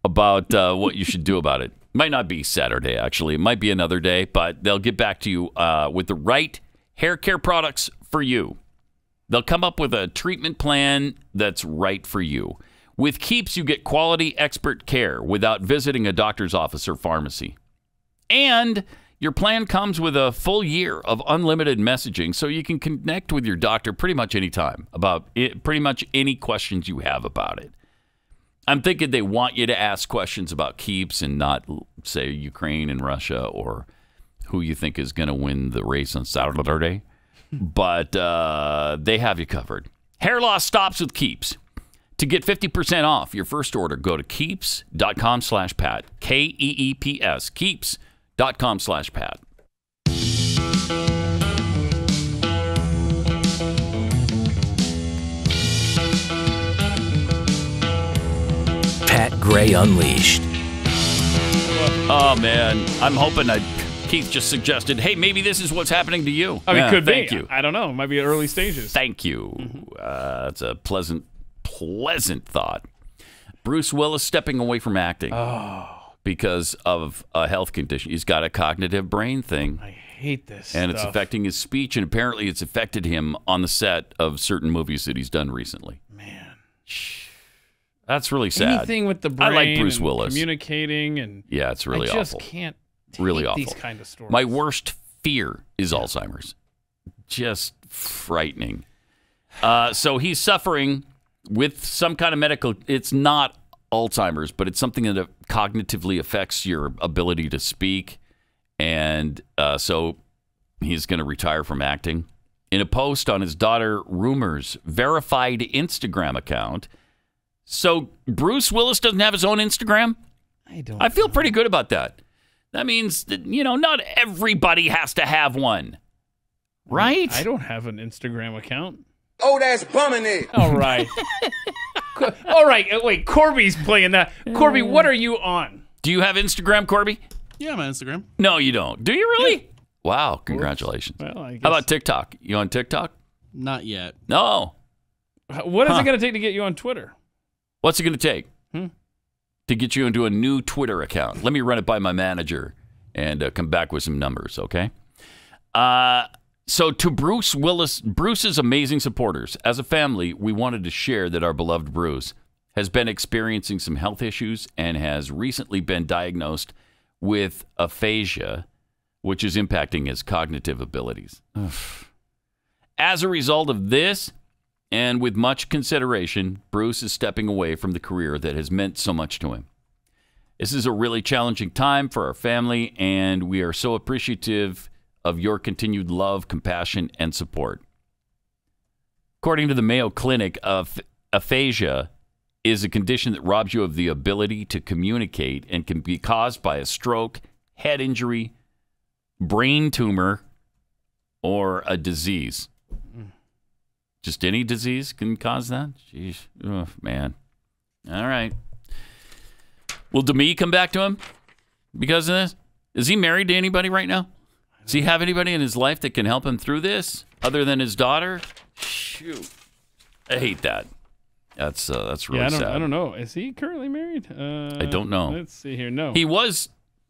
about what you should do about it. Might not be Saturday, actually. It might be another day, but they'll get back to you with the right hair care products for you. They'll come up with a treatment plan that's right for you. With Keeps, you get quality expert care without visiting a doctor's office or pharmacy. And your plan comes with a full year of unlimited messaging, so you can connect with your doctor pretty much any time about pretty much any questions you have about it. I'm thinking they want you to ask questions about Keeps and not, say, Ukraine and Russia or who you think is going to win the race on Saturday. But they have you covered. Hair loss stops with Keeps. To get 50% off your first order, go to keeps.com/Pat. KEEPS. Keeps.com/Pat. Pat Gray Unleashed. Oh, man. I'm hoping Keith just suggested, hey, maybe this is what's happening to you. I mean, could be. Thank you. I don't know. It might be early stages. Thank you. That's a pleasant thought. Bruce Willis stepping away from acting because of a health condition. He's got a cognitive brain thing. I hate this and stuff. It's affecting his speech, and apparently it's affected him on the set of certain movies that he's done recently. Man. That's really sad. Anything with the brain, I like Bruce and Willis. Communicating, and yeah, it's really awful. I just can't take really awful. these kind of stories. My worst fear is Alzheimer's. Just frightening. So he's suffering with some kind of medical. It's not Alzheimer's, but it's something that cognitively affects your ability to speak, and so he's going to retire from acting. In a post on his daughter Rumor's verified Instagram account. So Bruce Willis doesn't have his own Instagram? I feel pretty good about that. That means that, not everybody has to have one. Right? I don't have an Instagram account. Oh, that's bumming it. All right. All right. Wait, Corby's playing that. Corby, what are you on? Do you have Instagram, Corby? Yeah, I'm on Instagram. No, you don't. Do you really? Yeah. Wow. Congratulations. Well, I guess. How about TikTok? You on TikTok? Not yet. No. What is it going to take to get you on Twitter? What's it going to take to get you into a new Twitter account? Let me run it by my manager and come back with some numbers, okay? So to Bruce's amazing supporters, as a family, we wanted to share that our beloved Bruce has been experiencing some health issues and has recently been diagnosed with aphasia, which is impacting his cognitive abilities. As a result of this, and with much consideration, Bruce is stepping away from the career that has meant so much to him. This is a really challenging time for our family, and we are so appreciative of your continued love, compassion, and support. According to the Mayo Clinic, aphasia is a condition that robs you of the ability to communicate and can be caused by a stroke, head injury, brain tumor, or a disease. Just any disease can cause that? Jeez. Oh, man. All right. Will Demi come back to him because of this? Is he married to anybody right now? Does he have anybody in his life that can help him through this other than his daughter? Shoot. I hate that. That's really sad. I don't know. Is he currently married? I don't know. Let's see here. No. He was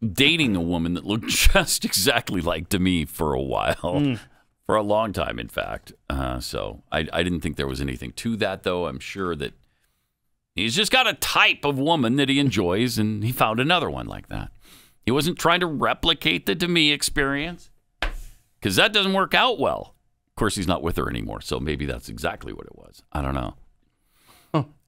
dating a woman that looked just exactly like Demi for a while. For a long time, in fact. So I didn't think there was anything to that, though. I'm sure that he's just got a type of woman that he enjoys, and he found another one like that. He wasn't trying to replicate the Demi experience, because that doesn't work out well. Of course, he's not with her anymore, so maybe that's exactly what it was. I don't know.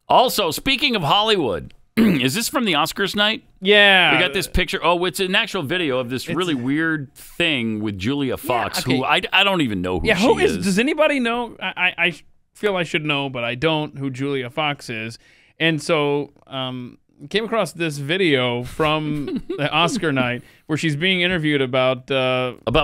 Also, speaking of Hollywood, is this from the Oscars night? Yeah. We got this picture. Oh, it's an actual video of this really weird thing with Julia Fox, who I don't even know who she is. Does anybody know? I feel I should know, but I don't, who Julia Fox is. And so came across this video from the Oscar night where she's being interviewed about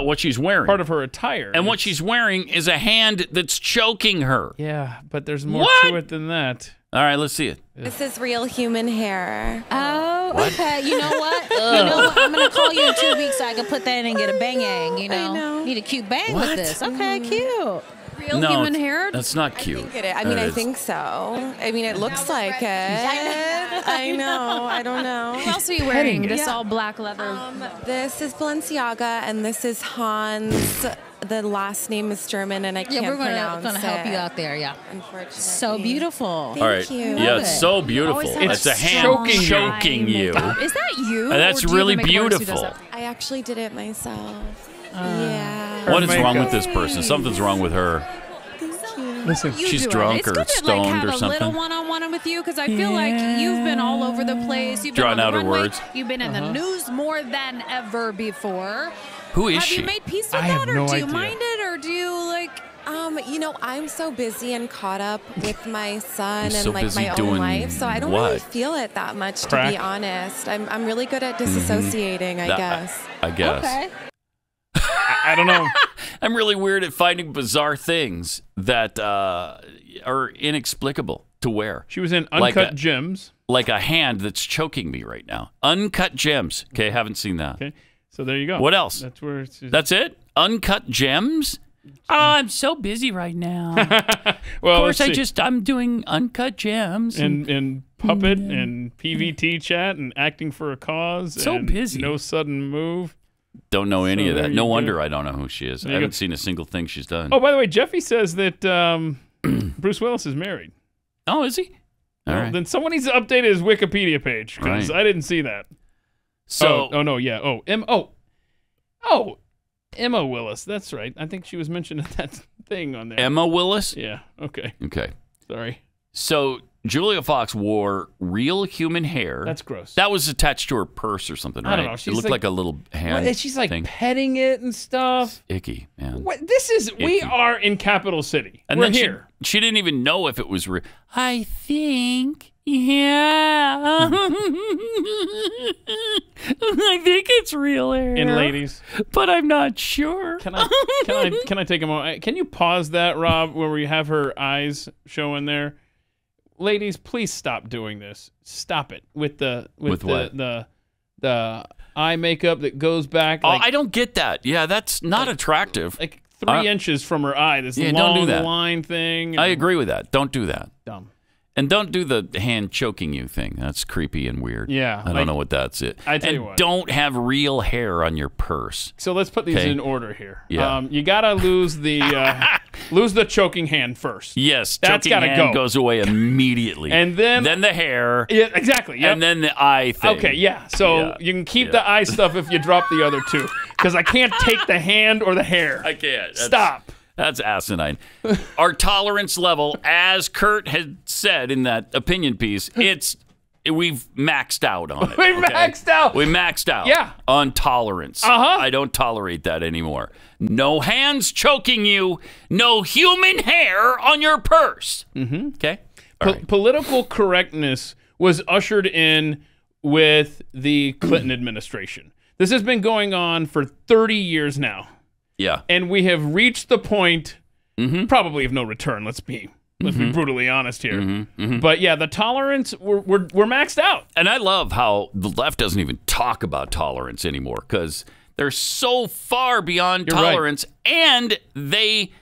what she's wearing. Part of her attire. And what she's wearing is a hand that's choking her. Yeah, but there's more to it than that. All right, let's see it. This is real human hair. Oh, What? okay. You know what? You know what? I'm going to call you in 2 weeks so I can put that in and get a bang-ang, you know? I know. Need a cute bang What? with this. Okay, cute. Real No, human hair? That's not cute. I think so. I mean, it looks like it. I know. I don't know. What else are you wearing? This all black leather. This is Balenciaga, and this is Hans. The last name is German, and I can't pronounce it. We're gonna help you out there, yeah. Unfortunately. So beautiful. All right. Yeah, it's so beautiful. It's a hand choking you. Is that you? And that's or do you have a really makeup artist who does beautiful. that? I actually did it myself. Yeah. What is wrong with this person? Something's wrong with her. Listen, she's drunk or stoned or Have a something. little one-on-one with you because I feel like you've been all over the place. You've been Drawing on the out her runway. words. You've been in the news more than ever before. Who is Have she? you made peace with I that, have or no do you idea. mind it, or do you like? I'm so busy and caught up with my son so and my own life, so I don't really feel it that much, to be honest. I'm really good at disassociating, I guess. Okay. I don't know. I'm really weird at finding bizarre things that are inexplicable to wear. She was in Uncut Gems. Like a hand that's choking me right now. Uncut Gems. Okay, haven't seen that. Okay, so there you go. What else? That's where it's That's it? Uncut Gems? Oh, I'm so busy right now. Well, of course, I'm doing Uncut Gems. And Puppet and PVT chat and Acting for a Cause. So and busy. No Sudden Move. Don't know any of there that. you No go. wonder I don't know who she is. I haven't seen a single thing she's done. Oh, by the way, Jeffy says that Bruce Willis is married. Oh, is he? All right. Then someone needs to update his Wikipedia page because I didn't see that. So, Emma Willis. That's right. I think she was mentioned in that thing on there. Emma Willis? Yeah. Okay. Okay. Sorry. So Julia Fox wore real human hair. That's gross. That was attached to her purse or something, right? I don't know. It looked like a little hand. She's like thing. petting it and stuff. Icky, man. What? We are in Capital City. And We're then here. She didn't even know if it was real. I think, yeah. I think it's real hair. And ladies, but I'm not sure. Can I take a moment? Can you pause that, Rob, where we have her eyes showing there? Ladies, please stop doing this. Stop it with the eye makeup that goes back. Oh, I don't get that. Yeah, that's not attractive. Like 3 inches from her eye. This long don't do that. line thing. I agree with that. Don't do that. Dumb. And don't do the hand choking you thing. That's creepy and weird. Yeah. I don't know what that's it. I tell you what. Don't have real hair on your purse. So let's put these in order here. Yeah. You gotta lose the choking hand first. Yes, that's choking gotta hand go. goes away immediately. And then the hair. Yeah, exactly. Yep. And then the eye thing. Okay, yeah. So you can keep the eye stuff if you drop the other two, because I can't take the hand or the hair. I can't. Stop. That's asinine. Our tolerance level, as Kurt had said in that opinion piece, we've maxed out on it. We've maxed out. We maxed out. Yeah. On tolerance. I don't tolerate that anymore. No hands choking you. No human hair on your purse. Mm-hmm. Okay. Political correctness was ushered in with the Clinton administration. This has been going on for 30 years now. Yeah. And we have reached the point, probably of no return. Let's be brutally honest here. But yeah, the tolerance, we're maxed out. And I love how the left doesn't even talk about tolerance anymore, because they're so far beyond tolerance, and they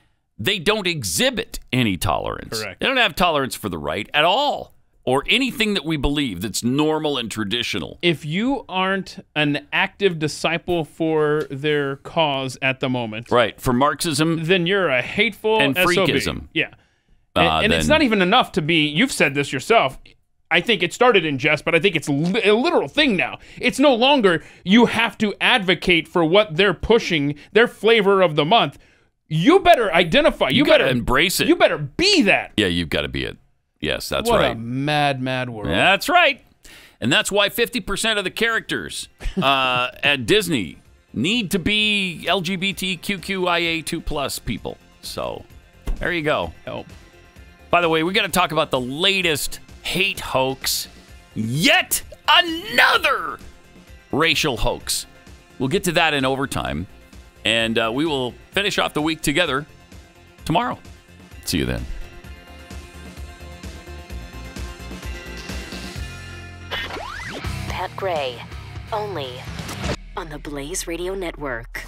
don't exhibit any tolerance. Correct. They don't have tolerance for the right at all, or anything that we believe that's normal and traditional. If you aren't an active disciple for their cause at the moment, right, for Marxism, then you're a hateful and SOB. freakism. Yeah. And it's not even enough to be, you've said this yourself, I think it started in jest, but I think it's a literal thing now. It's no longer you have to advocate for what they're pushing, their flavor of the month. You better identify. You better embrace it. You better be that. Yeah, you've got to be it. Yes, that's what right. What a mad, mad world. That's right. And that's why 50% of the characters at Disney need to be LGBTQIA2+ people. So there you go. Help. By the way, we got to talk about the latest hate hoax. Yet another racial hoax. We'll get to that in overtime. And we will finish off the week together tomorrow. See you then. Pat Gray, only on the Blaze Radio Network.